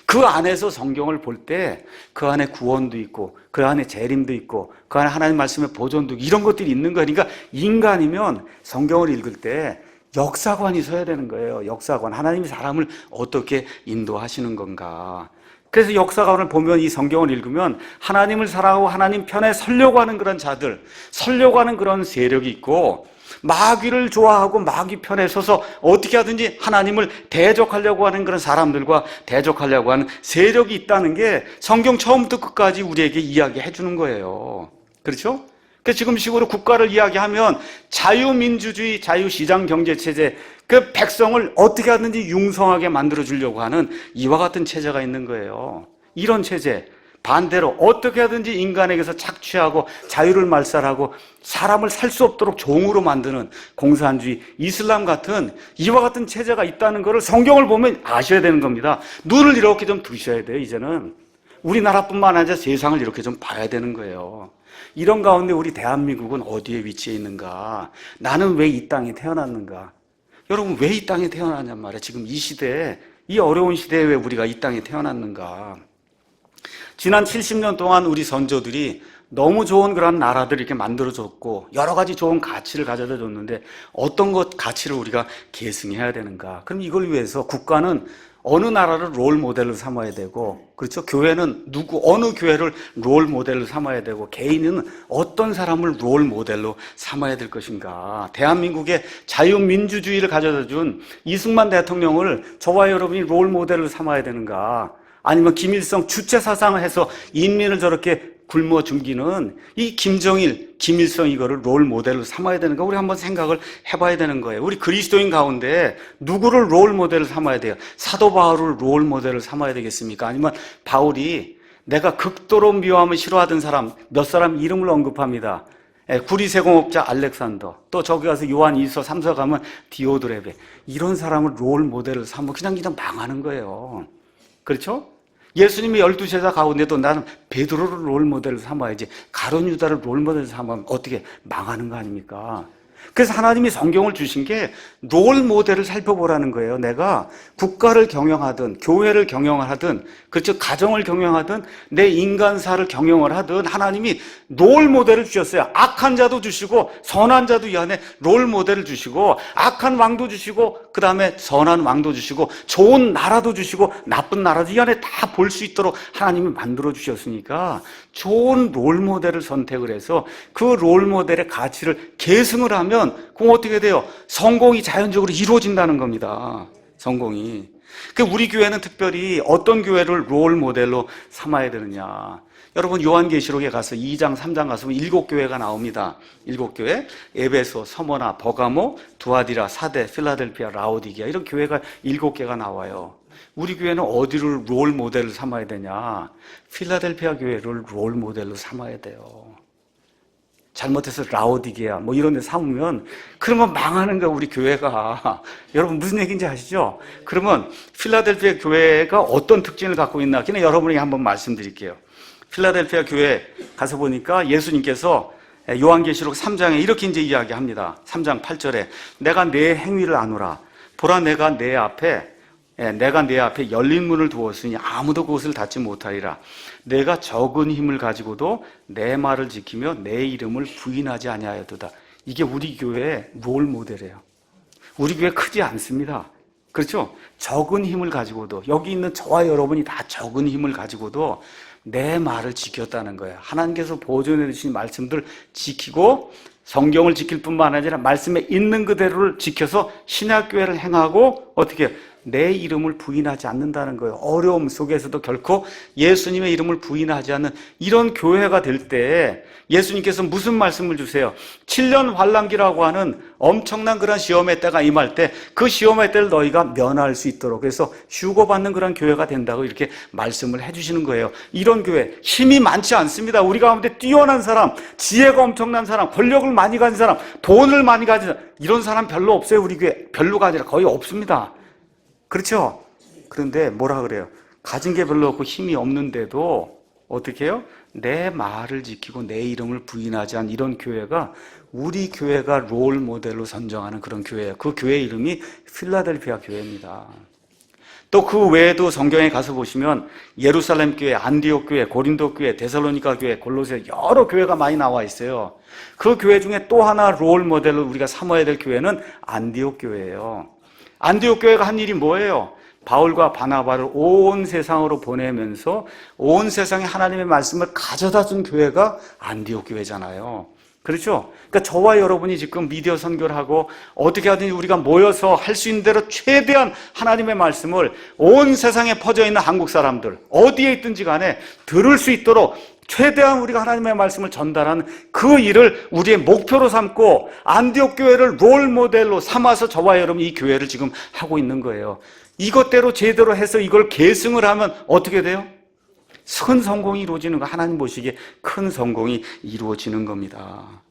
S1: 그 안에서 성경을 볼 때 그 안에 구원도 있고 그 안에 재림도 있고 그 안에 하나님 말씀의 보존도 있고 이런 것들이 있는 거예요. 그러니까 인간이면 성경을 읽을 때 역사관이 서야 되는 거예요. 역사관. 하나님이 사람을 어떻게 인도하시는 건가. 그래서 역사관을 보면, 이 성경을 읽으면 하나님을 사랑하고 하나님 편에 서려고 하는 그런 자들, 서려고 하는 그런 세력이 있고, 마귀를 좋아하고 마귀 편에 서서 어떻게 하든지 하나님을 대적하려고 하는 그런 사람들과 대적하려고 하는 세력이 있다는 게 성경 처음부터 끝까지 우리에게 이야기해 주는 거예요. 그렇죠? 지금 식으로 국가를 이야기하면 자유민주주의, 자유시장 경제체제, 그 백성을 어떻게 하든지 융성하게 만들어주려고 하는 이와 같은 체제가 있는 거예요. 이런 체제, 반대로 어떻게 하든지 인간에게서 착취하고 자유를 말살하고 사람을 살 수 없도록 종으로 만드는 공산주의, 이슬람 같은 이와 같은 체제가 있다는 것을 성경을 보면 아셔야 되는 겁니다. 눈을 이렇게 좀 두셔야 돼요. 이제는 우리나라뿐만 아니라 세상을 이렇게 좀 봐야 되는 거예요. 이런 가운데 우리 대한민국은 어디에 위치해 있는가? 나는 왜 이 땅에 태어났는가? 여러분, 왜 이 땅에 태어났냔 말이에요. 지금 이 시대에, 이 어려운 시대에 왜 우리가 이 땅에 태어났는가? 지난 70년 동안 우리 선조들이 너무 좋은 그런 나라들을 이렇게 만들어줬고 여러 가지 좋은 가치를 가져다 줬는데 어떤 것 가치를 우리가 계승해야 되는가? 그럼 이걸 위해서 국가는 어느 나라를 롤 모델로 삼아야 되고, 그렇죠? 교회는 어느 교회를 롤 모델로 삼아야 되고, 개인은 어떤 사람을 롤 모델로 삼아야 될 것인가? 대한민국의 자유민주주의를 가져다 준 이승만 대통령을 저와 여러분이 롤 모델로 삼아야 되는가? 아니면 김일성 주체 사상을 해서 인민을 저렇게 굶어 죽이는 이 김정일, 김일성 이거를 롤 모델로 삼아야 되는가? 우리 한번 생각을 해봐야 되는 거예요. 우리 그리스도인 가운데 누구를 롤 모델로 삼아야 돼요? 사도 바울을 롤 모델로 삼아야 되겠습니까? 아니면 바울이 내가 극도로 미워하면 싫어하던 사람 몇 사람 이름을 언급합니다. 구리세공업자 알렉산더, 또 저기 가서 요한 2서 3서 가면 디오드레베, 이런 사람을 롤 모델로 삼으면 그냥 망하는 거예요. 그렇죠? 예수님이 12제자 가운데도 나는 베드로를 롤 모델로 삼아야지 가룟 유다를 롤 모델로 삼으면 어떻게 망하는 거 아닙니까? 그래서 하나님이 성경을 주신 게 롤 모델을 살펴보라는 거예요. 내가 국가를 경영하든 교회를 경영하든, 그렇죠, 가정을 경영하든 내 인간사를 경영을 하든 하나님이 롤 모델을 주셨어요. 악한 자도 주시고 선한 자도 이 안에 롤 모델을 주시고, 악한 왕도 주시고 그 다음에 선한 왕도 주시고 좋은 나라도 주시고 나쁜 나라도 이 안에 다 볼 수 있도록 하나님이 만들어 주셨으니까 좋은 롤 모델을 선택을 해서 그 롤 모델의 가치를 계승을 하면 그럼 어떻게 돼요? 성공이 자연적으로 이루어진다는 겁니다. 성공이. 우리 교회는 특별히 어떤 교회를 롤 모델로 삼아야 되느냐? 여러분, 요한계시록에 가서 2장, 3장 가서 7교회가 나옵니다. 7교회, 에베소, 서머나, 버가모, 두아디라, 사데, 필라델피아, 라오디게아, 이런 교회가 7개가 나와요. 우리 교회는 어디를 롤 모델로 삼아야 되냐? 필라델피아 교회를 롤 모델로 삼아야 돼요. 잘못해서 라오디게아 이런 데 삼으면 그러면 망하는 거야, 우리 교회가. 여러분, 무슨 얘기인지 아시죠? 그러면 필라델피아 교회가 어떤 특징을 갖고 있나 그냥 여러분에게 한번 말씀드릴게요. 필라델피아 교회 가서 보니까 예수님께서 요한계시록 3장에 이렇게 이제 이야기합니다. 3장 8절에 내가 내 행위를 아노라. 보라, 내가 내 앞에 열린 문을 두었으니 아무도 그것을 닫지 못하리라. 내가 적은 힘을 가지고도 내 말을 지키며 내 이름을 부인하지 아니하였도다. 이게 우리 교회의 롤 모델이에요. 우리 교회 크지 않습니다. 그렇죠? 적은 힘을 가지고도, 여기 있는 저와 여러분이 다 적은 힘을 가지고도 내 말을 지켰다는 거예요. 하나님께서 보존해 주신 말씀들 지키고 성경을 지킬 뿐만 아니라 말씀에 있는 그대로를 지켜서 신약교회를 행하고 어떻게 내 이름을 부인하지 않는다는 거예요. 어려움 속에서도 결코 예수님의 이름을 부인하지 않는 이런 교회가 될 때 예수님께서 무슨 말씀을 주세요? 7년 환란기라고 하는 엄청난 그런 시험의 때가 임할 때 그 시험의 때를 너희가 면할 수 있도록, 그래서 휴거받는 그런 교회가 된다고 이렇게 말씀을 해주시는 거예요. 이런 교회, 힘이 많지 않습니다. 우리 가운데 뛰어난 사람, 지혜가 엄청난 사람, 권력을 많이 가진 사람, 돈을 많이 가진 사람, 이런 사람 별로 없어요. 우리 교회 별로가 아니라 거의 없습니다. 그렇죠? 그런데 뭐라 그래요? 가진 게 별로 없고 힘이 없는데도 어떻게 해요? 내 말을 지키고 내 이름을 부인하지 않은 이런 교회가 우리 교회가 롤 모델로 선정하는 그런 교회예요. 그 교회 이름이 필라델피아 교회입니다. 또 그 외에도 성경에 가서 보시면 예루살렘 교회, 안디옥 교회, 고린도 교회, 데살로니가 교회, 골로새 여러 교회가 많이 나와 있어요. 그 교회 중에 또 하나 롤 모델로 우리가 삼아야 될 교회는 안디옥 교회예요. 안디옥 교회가 한 일이 뭐예요? 바울과 바나바를 온 세상으로 보내면서 온 세상에 하나님의 말씀을 가져다 준 교회가 안디옥 교회잖아요. 그렇죠? 그러니까 저와 여러분이 지금 미디어 선교를 하고 어떻게 하든지 우리가 모여서 할 수 있는 대로 최대한 하나님의 말씀을 온 세상에 퍼져 있는 한국 사람들 어디에 있든지 간에 들을 수 있도록 최대한 우리가 하나님의 말씀을 전달하는 그 일을 우리의 목표로 삼고 안디옥 교회를 롤 모델로 삼아서 저와 여러분이 이 교회를 지금 하고 있는 거예요. 이것대로 제대로 해서 이걸 계승을 하면 어떻게 돼요? 큰 성공이 이루어지는 거, 하나님 보시기에 큰 성공이 이루어지는 겁니다.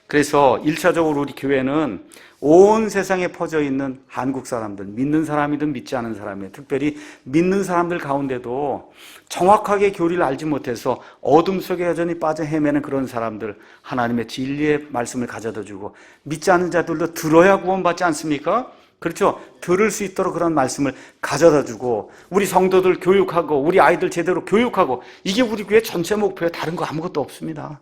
S1: 그래서 1차적으로 우리 교회는 온 세상에 퍼져 있는 한국 사람들, 믿는 사람이든 믿지 않은 사람이든, 특별히 믿는 사람들 가운데도 정확하게 교리를 알지 못해서 어둠 속에 여전히 빠져 헤매는 그런 사람들, 하나님의 진리의 말씀을 가져다 주고, 믿지 않는 자들도 들어야 구원받지 않습니까? 그렇죠? 들을 수 있도록 그런 말씀을 가져다 주고, 우리 성도들 교육하고, 우리 아이들 제대로 교육하고, 이게 우리 교회 전체 목표에 다른 거 아무것도 없습니다.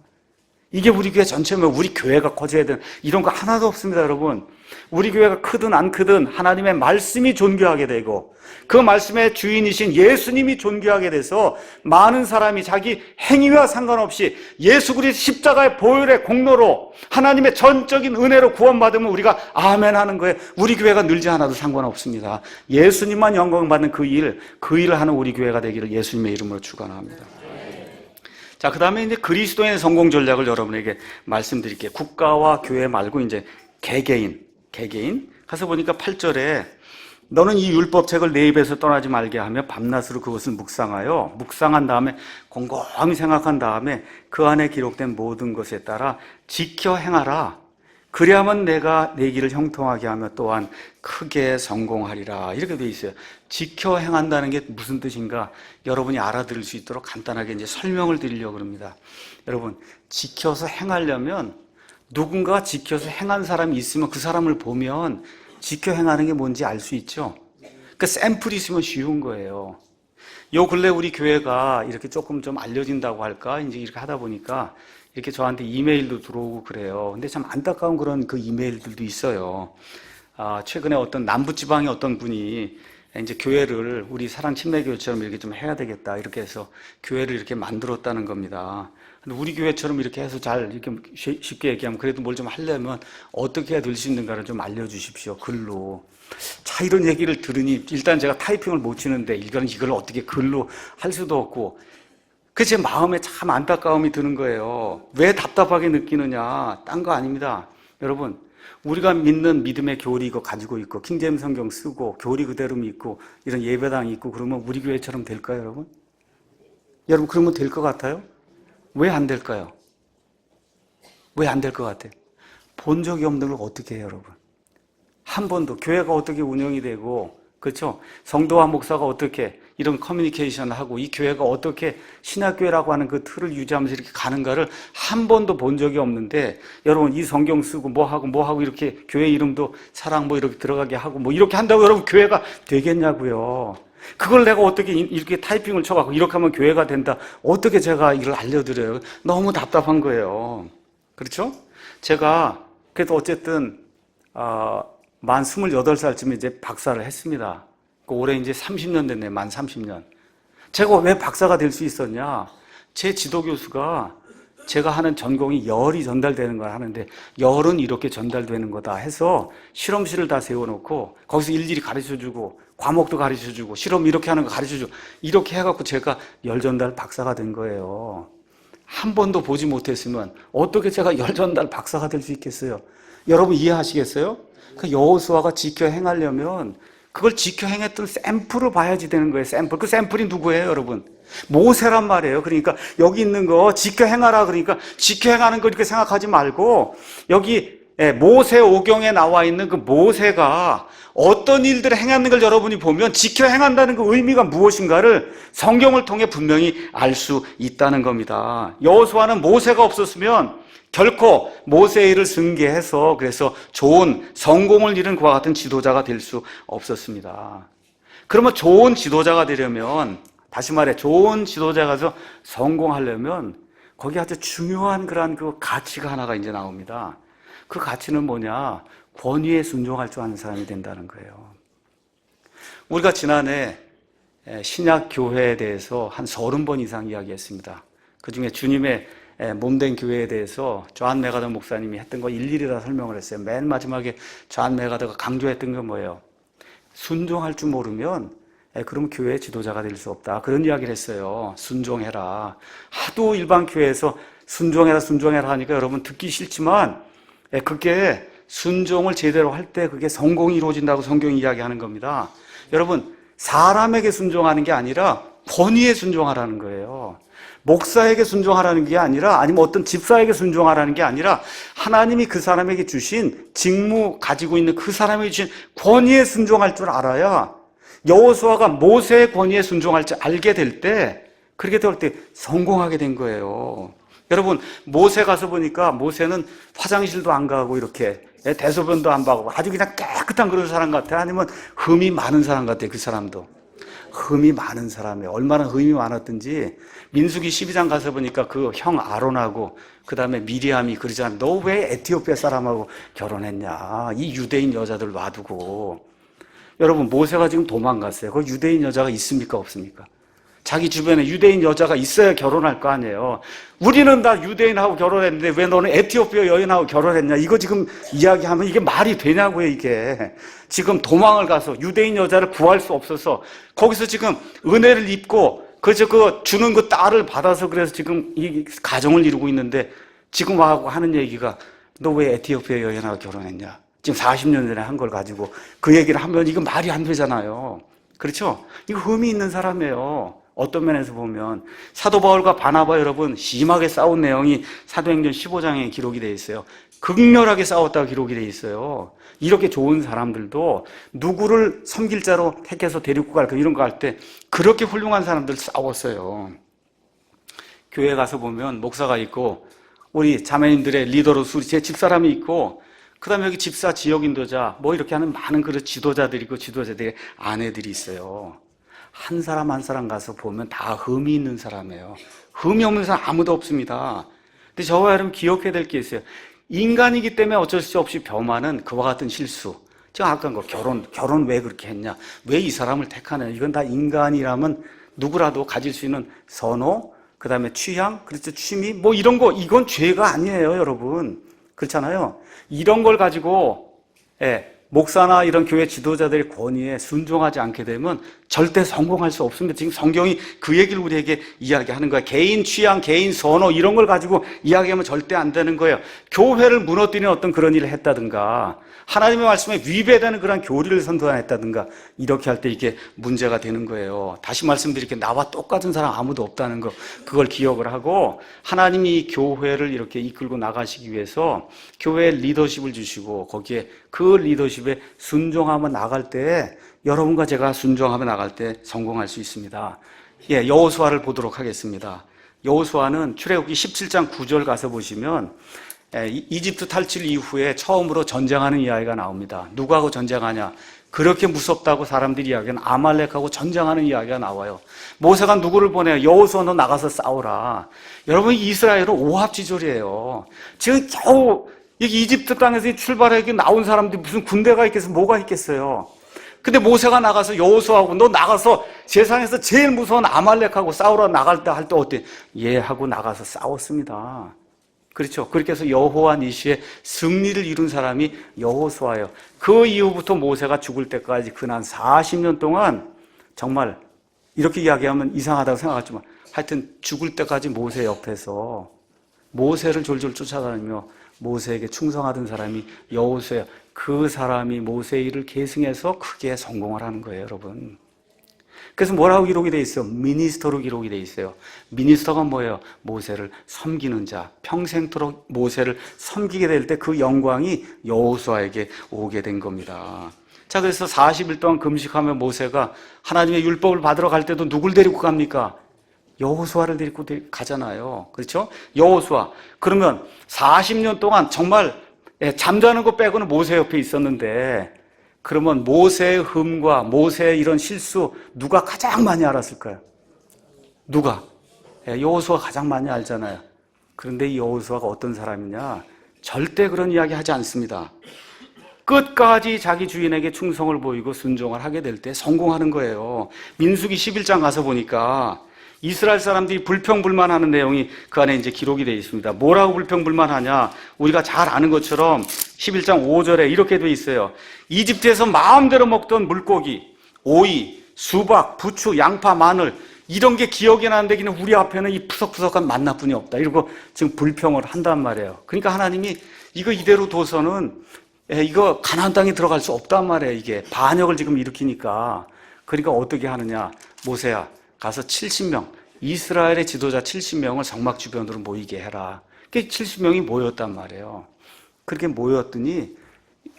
S1: 이게 우리 교회 전체면 우리 교회가 커져야 되는 이런 거 하나도 없습니다, 여러분. 우리 교회가 크든 안 크든 하나님의 말씀이 존귀하게 되고 그 말씀의 주인이신 예수님이 존귀하게 돼서 많은 사람이 자기 행위와 상관없이 예수 그리스도 십자가의 보혈의 공로로 하나님의 전적인 은혜로 구원받으면 우리가 아멘 하는 거예요. 우리 교회가 늘지 않아도 상관없습니다. 예수님만 영광받는 그 일을 하는 우리 교회가 되기를 예수님의 이름으로 축원합니다. 자, 그 다음에 이제 그리스도인의 성공 전략을 여러분에게 말씀드릴게요. 국가와 교회 말고 이제 개개인. 가서 보니까 8절에 너는 이 율법책을 내 입에서 떠나지 말게 하며 밤낮으로 그것을 묵상한 다음에 곰곰이 생각한 다음에 그 안에 기록된 모든 것에 따라 지켜 행하라. 그래야만 내가 내 길을 형통하게 하며 또한 크게 성공하리라. 이렇게 돼 있어요. 지켜 행한다는 게 무슨 뜻인가? 여러분이 알아들을 수 있도록 간단하게 이제 설명을 드리려고 합니다. 여러분, 지켜서 행하려면 누군가 지켜서 행한 사람이 있으면 그 사람을 보면 지켜 행하는 게 뭔지 알 수 있죠? 그 샘플이 있으면 쉬운 거예요. 요 근래 우리 교회가 이렇게 조금 좀 알려진다고 할까? 이제 이렇게 하다 보니까 이렇게 저한테 이메일도 들어오고 그래요. 근데 참 안타까운 그런 그 이메일들도 있어요. 최근에 어떤 남부지방의 어떤 분이 이제 교회를 우리 사랑 침례교회처럼 이렇게 좀 해야 되겠다. 이렇게 해서 교회를 이렇게 만들었다는 겁니다. 근데 우리 교회처럼 이렇게 해서 잘 이렇게 쉽게 얘기하면 그래도 뭘 좀 하려면 어떻게 해야 될 수 있는가를 좀 알려주십시오. 글로. 자, 이런 얘기를 들으니 일단 제가 타이핑을 못 치는데 이걸 어떻게 글로 할 수도 없고 제 마음에 참 안타까움이 드는 거예요. 왜 답답하게 느끼느냐? 딴 거 아닙니다. 여러분, 우리가 믿는 믿음의 교리 이거 가지고 있고 킹제임스 성경 쓰고 교리 그대로 믿고 이런 예배당이 있고 그러면 우리 교회처럼 될까요, 여러분? 여러분, 그러면 될 것 같아요? 왜 안 될까요? 왜 안 될 것 같아요? 본 적이 없는 걸 어떻게 해요, 여러분? 한 번도 교회가 어떻게 운영이 되고, 그렇죠? 성도와 목사가 어떻게 이런 커뮤니케이션을 하고 이 교회가 어떻게 신학교회라고 하는 그 틀을 유지하면서 이렇게 가는가를 한 번도 본 적이 없는데, 여러분, 이 성경 쓰고 뭐 하고 이렇게 교회 이름도 사랑 뭐 이렇게 들어가게 하고 뭐 이렇게 한다고 여러분 교회가 되겠냐고요. 그걸 내가 어떻게 이렇게 타이핑을 쳐갖고 이렇게 하면 교회가 된다. 어떻게 제가 이걸 알려드려요? 너무 답답한 거예요. 그렇죠? 제가 그래도 어쨌든 만 28살쯤에 이제 박사를 했습니다. 올해 이제 30년 됐네요. 만 30년. 제가 왜 박사가 될 수 있었냐? 제 지도교수가 제가 하는 전공이 열이 전달되는 걸 하는데 열은 이렇게 전달되는 거다 해서 실험실을 다 세워놓고 거기서 일일이 가르쳐주고 과목도 가르쳐주고 실험 이렇게 하는 거 가르쳐주고 이렇게 해갖고 제가 열 전달 박사가 된 거예요. 한 번도 보지 못했으면 어떻게 제가 열 전달 박사가 될 수 있겠어요? 여러분 이해하시겠어요? 그 여호수아가 지켜 행하려면 그걸 지켜 행했던 샘플을 봐야지 되는 거예요. 샘플. 그 샘플이 누구예요, 여러분? 모세란 말이에요. 그러니까 여기 있는 거 지켜 행하라. 그러니까 지켜 행하는 거 이렇게 생각하지 말고 여기 모세 오경에 나와 있는 그 모세가 어떤 일들을 행하는 걸 여러분이 보면 지켜 행한다는 그 의미가 무엇인가를 성경을 통해 분명히 알 수 있다는 겁니다. 여호수아는 모세가 없었으면 결코 모세의 일을 승계해서 그래서 좋은 성공을 이룬 그와 같은 지도자가 될 수 없었습니다. 그러면 좋은 지도자가 되려면 다시 말해 좋은 지도자가 돼서 성공하려면 거기 아주 중요한 그러한 그 가치가 하나가 이제 나옵니다. 그 가치는 뭐냐? 권위에 순종할 줄 아는 사람이 된다는 거예요. 우리가 지난해 신약 교회에 대해서 한 30번 이상 이야기했습니다. 그중에 주님의 몸된 교회에 대해서 존 메가더 목사님이 했던 거 일일이 다 설명을 했어요. 맨 마지막에 존 메가더가 강조했던 건 뭐예요? 순종할 줄 모르면 그럼 교회의 지도자가 될 수 없다. 그런 이야기를 했어요. 순종해라. 하도 일반 교회에서 순종해라 하니까 여러분 듣기 싫지만 그게 순종을 제대로 할 때 그게 성공이 이루어진다고 성경이 이야기하는 겁니다. 여러분 사람에게 순종하는 게 아니라 권위에 순종하라는 거예요. 목사에게 순종하라는 게 아니라, 아니면 어떤 집사에게 순종하라는 게 아니라, 하나님이 그 사람에게 주신 직무, 가지고 있는 그 사람에게 주신 권위에 순종할 줄 알아야, 여호수아가 모세의 권위에 순종할 줄 알게 될 때, 그렇게 될 때 성공하게 된 거예요. 여러분, 모세 가서 보니까 모세는 화장실도 안 가고 이렇게 대소변도 안 봐고 아주 그냥 깨끗한 그런 사람 같아요. 아니면 흠이 많은 사람 같아요. 그 사람도 흠이 많은 사람이에요. 얼마나 흠이 많았든지 민수기 12장 가서 보니까 그 형 아론하고 그 다음에 미리암이 그러잖아. 너 왜 에티오피아 사람하고 결혼했냐, 이 유대인 여자들 놔두고. 여러분, 모세가 지금 도망갔어요. 그 유대인 여자가 있습니까 없습니까? 자기 주변에 유대인 여자가 있어야 결혼할 거 아니에요. 우리는 다 유대인하고 결혼했는데 왜 너는 에티오피아 여인하고 결혼했냐, 이거 지금 이야기하면 이게 말이 되냐고요. 이게 지금 도망을 가서 유대인 여자를 구할 수 없어서 거기서 지금 은혜를 입고 그저 그 주는 그 딸을 받아서 그래서 지금 이 가정을 이루고 있는데, 지금 와고 하는 얘기가 너 왜 에티오피아 여인하고 결혼했냐, 지금 40년 전에 한 걸 가지고 그 얘기를 하면 이거 말이 안 되잖아요. 그렇죠? 이거 흠이 있는 사람이에요. 어떤 면에서 보면 사도 바울과 바나바, 여러분, 심하게 싸운 내용이 사도행전 15장에 기록이 되어 있어요. 극렬하게 싸웠다고 기록이 되어 있어요. 이렇게 좋은 사람들도 누구를 섬길 자로 택해서 데리고 갈까 이런 거 할 때 그렇게 훌륭한 사람들 싸웠어요. 교회 가서 보면 목사가 있고 우리 자매님들의 리더로서 제 집사람이 있고, 그 다음에 여기 집사 지역 인도자 뭐 이렇게 하는 많은 그런 지도자들이 있고, 지도자들의 아내들이 있어요. 한 사람 한 사람 가서 보면 다 흠이 있는 사람이에요. 흠이 없는 사람 아무도 없습니다. 근데 저와 여러분 기억해야 될 게 있어요. 인간이기 때문에 어쩔 수 없이 범하는 그와 같은 실수. 제가 아까 한 거, 결혼 왜 그렇게 했냐, 왜 이 사람을 택하냐, 이건 다 인간이라면 누구라도 가질 수 있는 선호, 그 다음에 취향, 그렇죠, 취미, 뭐 이런 거, 이건 죄가 아니에요, 여러분. 그렇잖아요. 이런 걸 가지고 목사나 이런 교회 지도자들의 권위에 순종하지 않게 되면 절대 성공할 수 없습니다. 지금 성경이 그 얘기를 우리에게 이야기하는 거예요. 개인 취향, 개인 선호 이런 걸 가지고 이야기하면 절대 안 되는 거예요. 교회를 무너뜨리는 어떤 그런 일을 했다든가, 하나님의 말씀에 위배되는 그런 교리를 선도했다든가, 이렇게 할 때 이게 문제가 되는 거예요. 다시 말씀드릴게요. 나와 똑같은 사람 아무도 없다는 거, 그걸 기억을 하고, 하나님이 교회를 이렇게 이끌고 나가시기 위해서 교회에 리더십을 주시고, 거기에 그 리더십에 순종하며 나갈 때, 여러분과 제가 순종하며 나갈 때 성공할 수 있습니다. 여호수아를 보도록 하겠습니다. 여호수아는 출애굽기 17장 9절 가서 보시면 이집트 탈출 이후에 처음으로 전쟁하는 이야기가 나옵니다. 누구하고 전쟁하냐? 그렇게 무섭다고 사람들이 이야기하는 아말렉하고 전쟁하는 이야기가 나와요. 모세가 누구를 보내요? 여호수아 너 나가서 싸우라. 여러분, 이스라엘은 오합지졸이에요. 지금 겨우 이집트 땅에서 출발해 나온 사람들이 무슨 군대가 있겠어, 뭐가 있겠어요. 근데 모세가 나가서 여호수아하고 너 나가서 세상에서 제일 무서운 아말렉하고 싸우러 나갈 때 할 때 어때? 하고 나가서 싸웠습니다. 그렇죠. 그렇게 해서 여호와 니시의 승리를 이룬 사람이 여호수아예요. 그 이후부터 모세가 죽을 때까지 근한 40년 동안, 정말 이렇게 이야기하면 이상하다고 생각하지만 하여튼 죽을 때까지 모세 옆에서 모세를 졸졸 쫓아다니며 모세에게 충성하던 사람이 여호수아예요. 그 사람이 모세의 일을 계승해서 크게 성공을 하는 거예요, 여러분. 그래서 뭐라고 기록이 되어 있어요? 미니스터로 기록이 되어 있어요. 미니스터가 뭐예요? 모세를 섬기는 자. 평생토록 모세를 섬기게 될 때 그 영광이 여호수아에게 오게 된 겁니다. 자, 그래서 40일 동안 금식하며 모세가 하나님의 율법을 받으러 갈 때도 누굴 데리고 갑니까? 여호수아를 데리고 가잖아요. 그렇죠? 여호수아. 그러면 40년 동안 정말 잠자는 거 빼고는 모세 옆에 있었는데, 그러면 모세의 흠과 모세의 이런 실수 누가 가장 많이 알았을까요? 누가? 여호수아가 가장 많이 알잖아요. 그런데 이 여호수아가 어떤 사람이냐? 절대 그런 이야기 하지 않습니다. 끝까지 자기 주인에게 충성을 보이고 순종을 하게 될 때 성공하는 거예요. 민수기 11장 가서 보니까 이스라엘 사람들이 불평불만하는 내용이 그 안에 이제 기록이 되어 있습니다. 뭐라고 불평불만하냐? 우리가 잘 아는 것처럼 11장 5절에 이렇게 되어 있어요. 이집트에서 마음대로 먹던 물고기, 오이, 수박, 부추, 양파, 마늘 이런 게 기억이 나는데 그냥 우리 앞에는 이 푸석푸석한 만나뿐이 없다. 이러고 지금 불평을 한단 말이에요. 그러니까 하나님이 이거 이대로 둬서는 이거 가나안 땅에 들어갈 수 없단 말이에요. 이게 반역을 지금 일으키니까. 그러니까 어떻게 하느냐? 모세야, 가서 70명, 이스라엘의 지도자 70명을 성막 주변으로 모이게 해라. 그게 70명이 모였단 말이에요. 그렇게 모였더니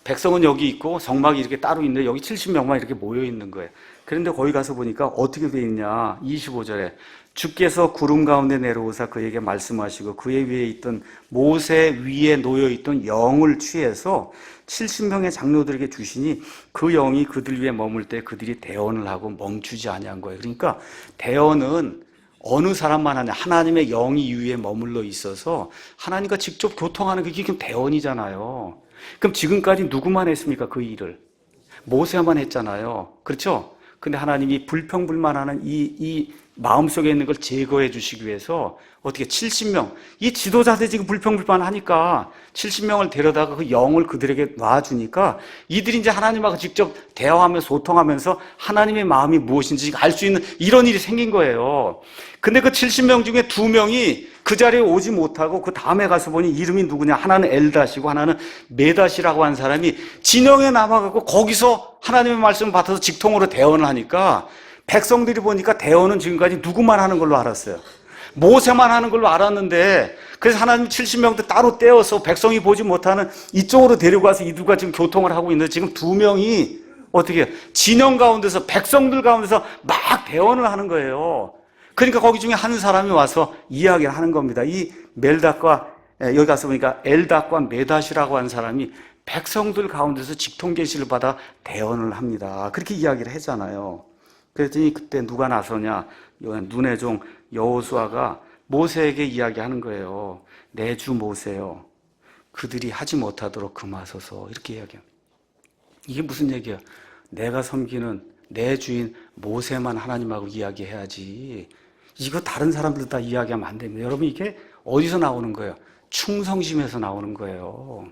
S1: 백성은 여기 있고 성막이 이렇게 따로 있는데 여기 70명만 이렇게 모여 있는 거예요. 그런데 거기 가서 보니까 어떻게 돼 있냐. 25절에 주께서 구름 가운데 내려오사 그에게 말씀하시고 그의 위에 있던 모세 위에 놓여 있던 영을 취해서 70명의 장로들에게 주시니 그 영이 그들 위에 머물 때 그들이 대언을 하고 멈추지 아니한 거예요. 그러니까 대언은 어느 사람만 하냐. 하나님의 영이 위에 머물러 있어서 하나님과 직접 교통하는 그게 지금 대언이잖아요. 그럼 지금까지 누구만 했습니까? 그 일을 모세만 했잖아요. 그렇죠? 근데 하나님이 불평불만하는 이 마음속에 있는 걸 제거해 주시기 위해서 어떻게 70명, 이 지도자들이 지금 불평불만하니까 70명을 데려다가 그 영을 그들에게 놔주니까 이들이 이제 하나님하고 직접 대화하며 소통하면서 하나님의 마음이 무엇인지 알 수 있는 이런 일이 생긴 거예요. 근데 그 70명 중에 2명이 그 자리에 오지 못하고 그 다음에 가서 보니 이름이 누구냐? 하나는 엘닷이고 하나는 메닷이라고 하는 사람이 진영에 남아가고 거기서 하나님의 말씀을 받아서 직통으로 대언을 하니까 백성들이 보니까 대언은 지금까지 누구만 하는 걸로 알았어요. 모세만 하는 걸로 알았는데 그래서 하나님 70명도 따로 떼어서 백성이 보지 못하는 이쪽으로 데려가서 이들과 지금 교통을 하고 있는데 지금 2명이 어떻게 해요? 진영 가운데서 백성들 가운데서 막 대언을 하는 거예요. 그러니까 거기 중에 한 사람이 와서 이야기를 하는 겁니다. 이 멜닷과 여기 가서 보니까 엘닷과 메닷이라고 하는 사람이 백성들 가운데서 직통 계시를 받아 대언을 합니다. 그렇게 이야기를 했잖아요. 그랬더니 그때 누가 나서냐? 눈의 종 여호수아가 모세에게 이야기하는 거예요. 내 주 모세요. 그들이 하지 못하도록 금하소서. 이렇게 이야기합니다. 이게 무슨 얘기야? 내가 섬기는 내 주인 모세만 하나님하고 이야기해야지. 이거 다른 사람들 다 이야기하면 안 됩니다. 여러분 이게 어디서 나오는 거예요? 충성심에서 나오는 거예요.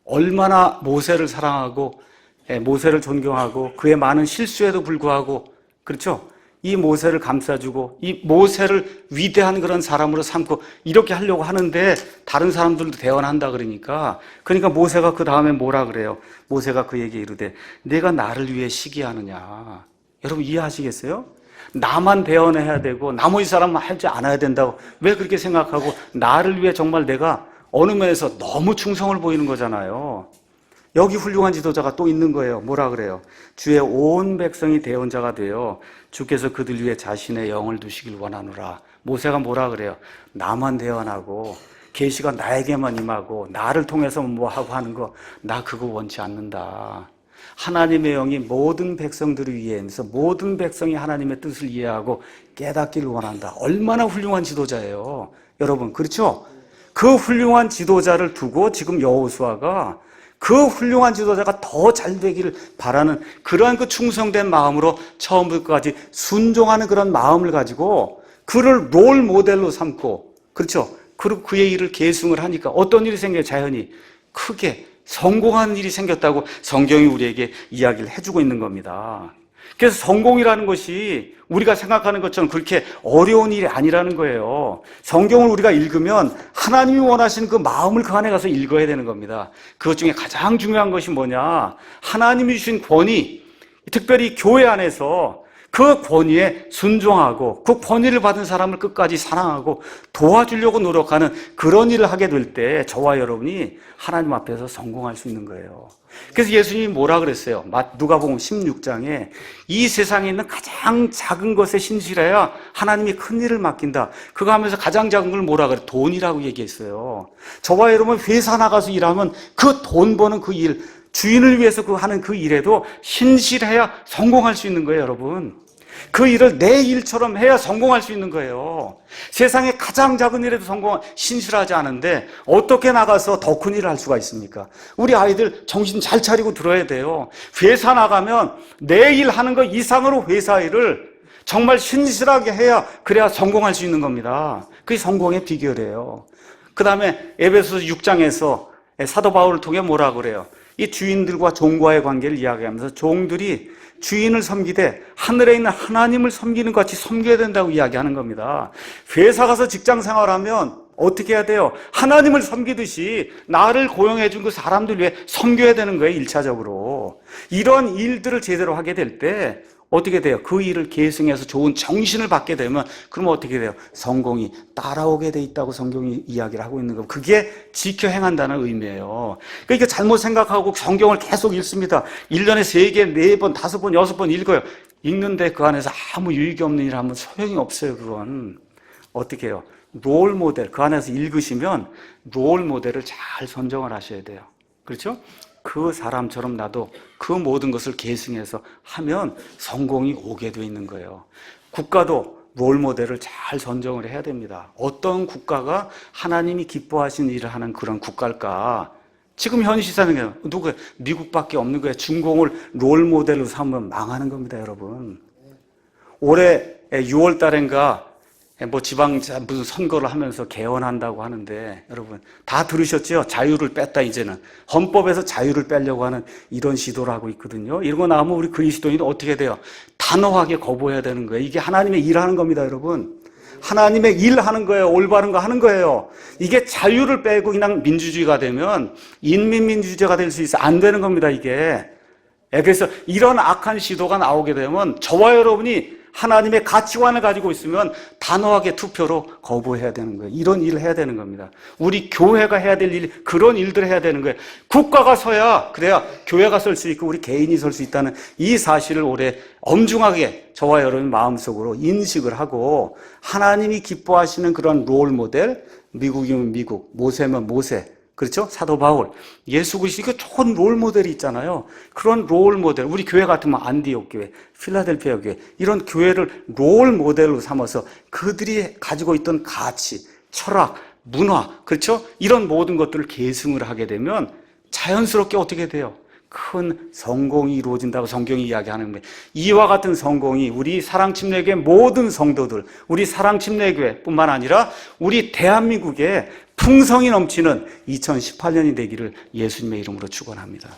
S1: 얼마나 모세를 사랑하고 모세를 존경하고 그의 많은 실수에도 불구하고 그렇죠? 이 모세를 감싸주고 이 모세를 위대한 그런 사람으로 삼고 이렇게 하려고 하는데 다른 사람들도 대언한다 그러니까 모세가 그 다음에 뭐라 그래요? 모세가 그에게 이르되 내가 나를 위해 시기하느냐. 여러분 이해하시겠어요? 나만 대언해야 되고 나머지 사람은 하지 않아야 된다고 왜 그렇게 생각하고 나를 위해 정말 내가 어느 면에서 너무 충성을 보이는 거잖아요. 여기 훌륭한 지도자가 또 있는 거예요. 뭐라 그래요? 주의 온 백성이 대언자가 되어 주께서 그들 위해 자신의 영을 두시길 원하노라. 모세가 뭐라 그래요? 나만 대언하고 계시가 나에게만 임하고 나를 통해서 뭐 하고 하는 거 나 그거 원치 않는다. 하나님의 영이 모든 백성들을 위해서 모든 백성이 하나님의 뜻을 이해하고 깨닫기를 원한다. 얼마나 훌륭한 지도자예요. 여러분 그렇죠? 그 훌륭한 지도자를 두고 지금 여호수아가 그 훌륭한 지도자가 더 잘 되기를 바라는 그러한 그 충성된 마음으로 처음부터 끝까지 순종하는 그런 마음을 가지고 그를 롤 모델로 삼고 그렇죠? 그리고 그의 일을 계승을 하니까 어떤 일이 생겨요? 자연히 크게 성공하는 일이 생겼다고 성경이 우리에게 이야기를 해주고 있는 겁니다. 그래서 성공이라는 것이 우리가 생각하는 것처럼 그렇게 어려운 일이 아니라는 거예요. 성경을 우리가 읽으면 하나님이 원하시는 그 마음을 그 안에 가서 읽어야 되는 겁니다. 그것 중에 가장 중요한 것이 뭐냐? 하나님이 주신 권위, 특별히 교회 안에서 그 권위에 순종하고 그 권위를 받은 사람을 끝까지 사랑하고 도와주려고 노력하는 그런 일을 하게 될 때 저와 여러분이 하나님 앞에서 성공할 수 있는 거예요. 그래서 예수님이 뭐라 그랬어요? 누가복음 16장에 이 세상에 있는 가장 작은 것에 신실해야 하나님이 큰 일을 맡긴다. 그거 하면서 가장 작은 걸 뭐라 그래? 돈이라고 얘기했어요. 저와 여러분 회사 나가서 일하면 그 돈 버는 그 일, 주인을 위해서 하는 그 일에도 신실해야 성공할 수 있는 거예요, 여러분. 그 일을 내 일처럼 해야 성공할 수 있는 거예요. 세상에 가장 작은 일에도 신실하지 않은데 어떻게 나가서 더 큰 일을 할 수가 있습니까? 우리 아이들 정신 잘 차리고 들어야 돼요. 회사 나가면 내 일 하는 거 이상으로 회사 일을 정말 신실하게 해야 그래야 성공할 수 있는 겁니다. 그게 성공의 비결이에요. 그 다음에 에베소서 6장에서 사도 바울을 통해 뭐라 그래요? 이 주인들과 종과의 관계를 이야기하면서 종들이 주인을 섬기되 하늘에 있는 하나님을 섬기는 것 같이 섬겨야 된다고 이야기하는 겁니다. 회사 가서 직장 생활하면 어떻게 해야 돼요? 하나님을 섬기듯이 나를 고용해 준 그 사람들 위해 섬겨야 되는 거예요. 1차적으로. 이런 일들을 제대로 하게 될 때 어떻게 돼요? 그 일을 계승해서 좋은 정신을 받게 되면 그러면 어떻게 돼요? 성공이 따라오게 돼 있다고 성경이 이야기를 하고 있는 거. 그게 지켜 행한다는 의미예요. 그러니까 잘못 생각하고 성경을 계속 읽습니다. 1년에 3개, 4번, 5번, 6번 읽어요. 읽는데 그 안에서 아무 유익이 없는 일을 하면 소용이 없어요. 그건 어떻게 해요? 롤 모델, 그 안에서 읽으시면 롤 모델을 잘 선정을 하셔야 돼요. 그렇죠? 그 사람처럼 나도 그 모든 것을 계승해서 하면 성공이 오게 돼 있는 거예요. 국가도 롤 모델을 잘 선정을 해야 됩니다. 어떤 국가가 하나님이 기뻐하시는 일을 하는 그런 국가일까? 지금 현 시사는 누구예요? 미국밖에 없는 거예요. 중공을 롤 모델로 삼으면 망하는 겁니다, 여러분. 올해 6월 달인가 지방 무슨 선거를 하면서 개헌한다고 하는데 여러분 다 들으셨죠? 자유를 뺐다 이제는. 헌법에서 자유를 빼려고 하는 이런 시도를 하고 있거든요. 이런 거 나오면 우리 그리스도인은 어떻게 돼요? 단호하게 거부해야 되는 거예요. 이게 하나님의 일하는 겁니다, 여러분. 하나님의 일하는 거예요. 올바른 거 하는 거예요. 이게 자유를 빼고 그냥 민주주의가 되면 인민민주주의가 될 수 있어. 안 되는 겁니다, 이게. 그래서 이런 악한 시도가 나오게 되면 저와 여러분이 하나님의 가치관을 가지고 있으면 단호하게 투표로 거부해야 되는 거예요. 이런 일을 해야 되는 겁니다. 우리 교회가 해야 될 일, 그런 일들을 해야 되는 거예요. 국가가 서야, 그래야 교회가 설 수 있고 우리 개인이 설 수 있다는 이 사실을 올해 엄중하게 저와 여러분 마음속으로 인식을 하고 하나님이 기뻐하시는 그런 롤 모델, 미국이면 미국, 모세면 모세, 그렇죠? 사도 바울, 예수 그리스도 이거 좋은 롤 모델이 있잖아요. 그런 롤 모델, 우리 교회 같으면 안디옥 교회, 필라델피아 교회 이런 교회를 롤 모델로 삼아서 그들이 가지고 있던 가치, 철학, 문화, 그렇죠? 이런 모든 것들을 계승을 하게 되면 자연스럽게 어떻게 돼요? 큰 성공이 이루어진다고 성경이 이야기하는 거예요. 이와 같은 성공이 우리 사랑침례교회 모든 성도들, 우리 사랑침례교회뿐만 아니라 우리 대한민국에 풍성이 넘치는 2018년이 되기를 예수님의 이름으로 축원합니다.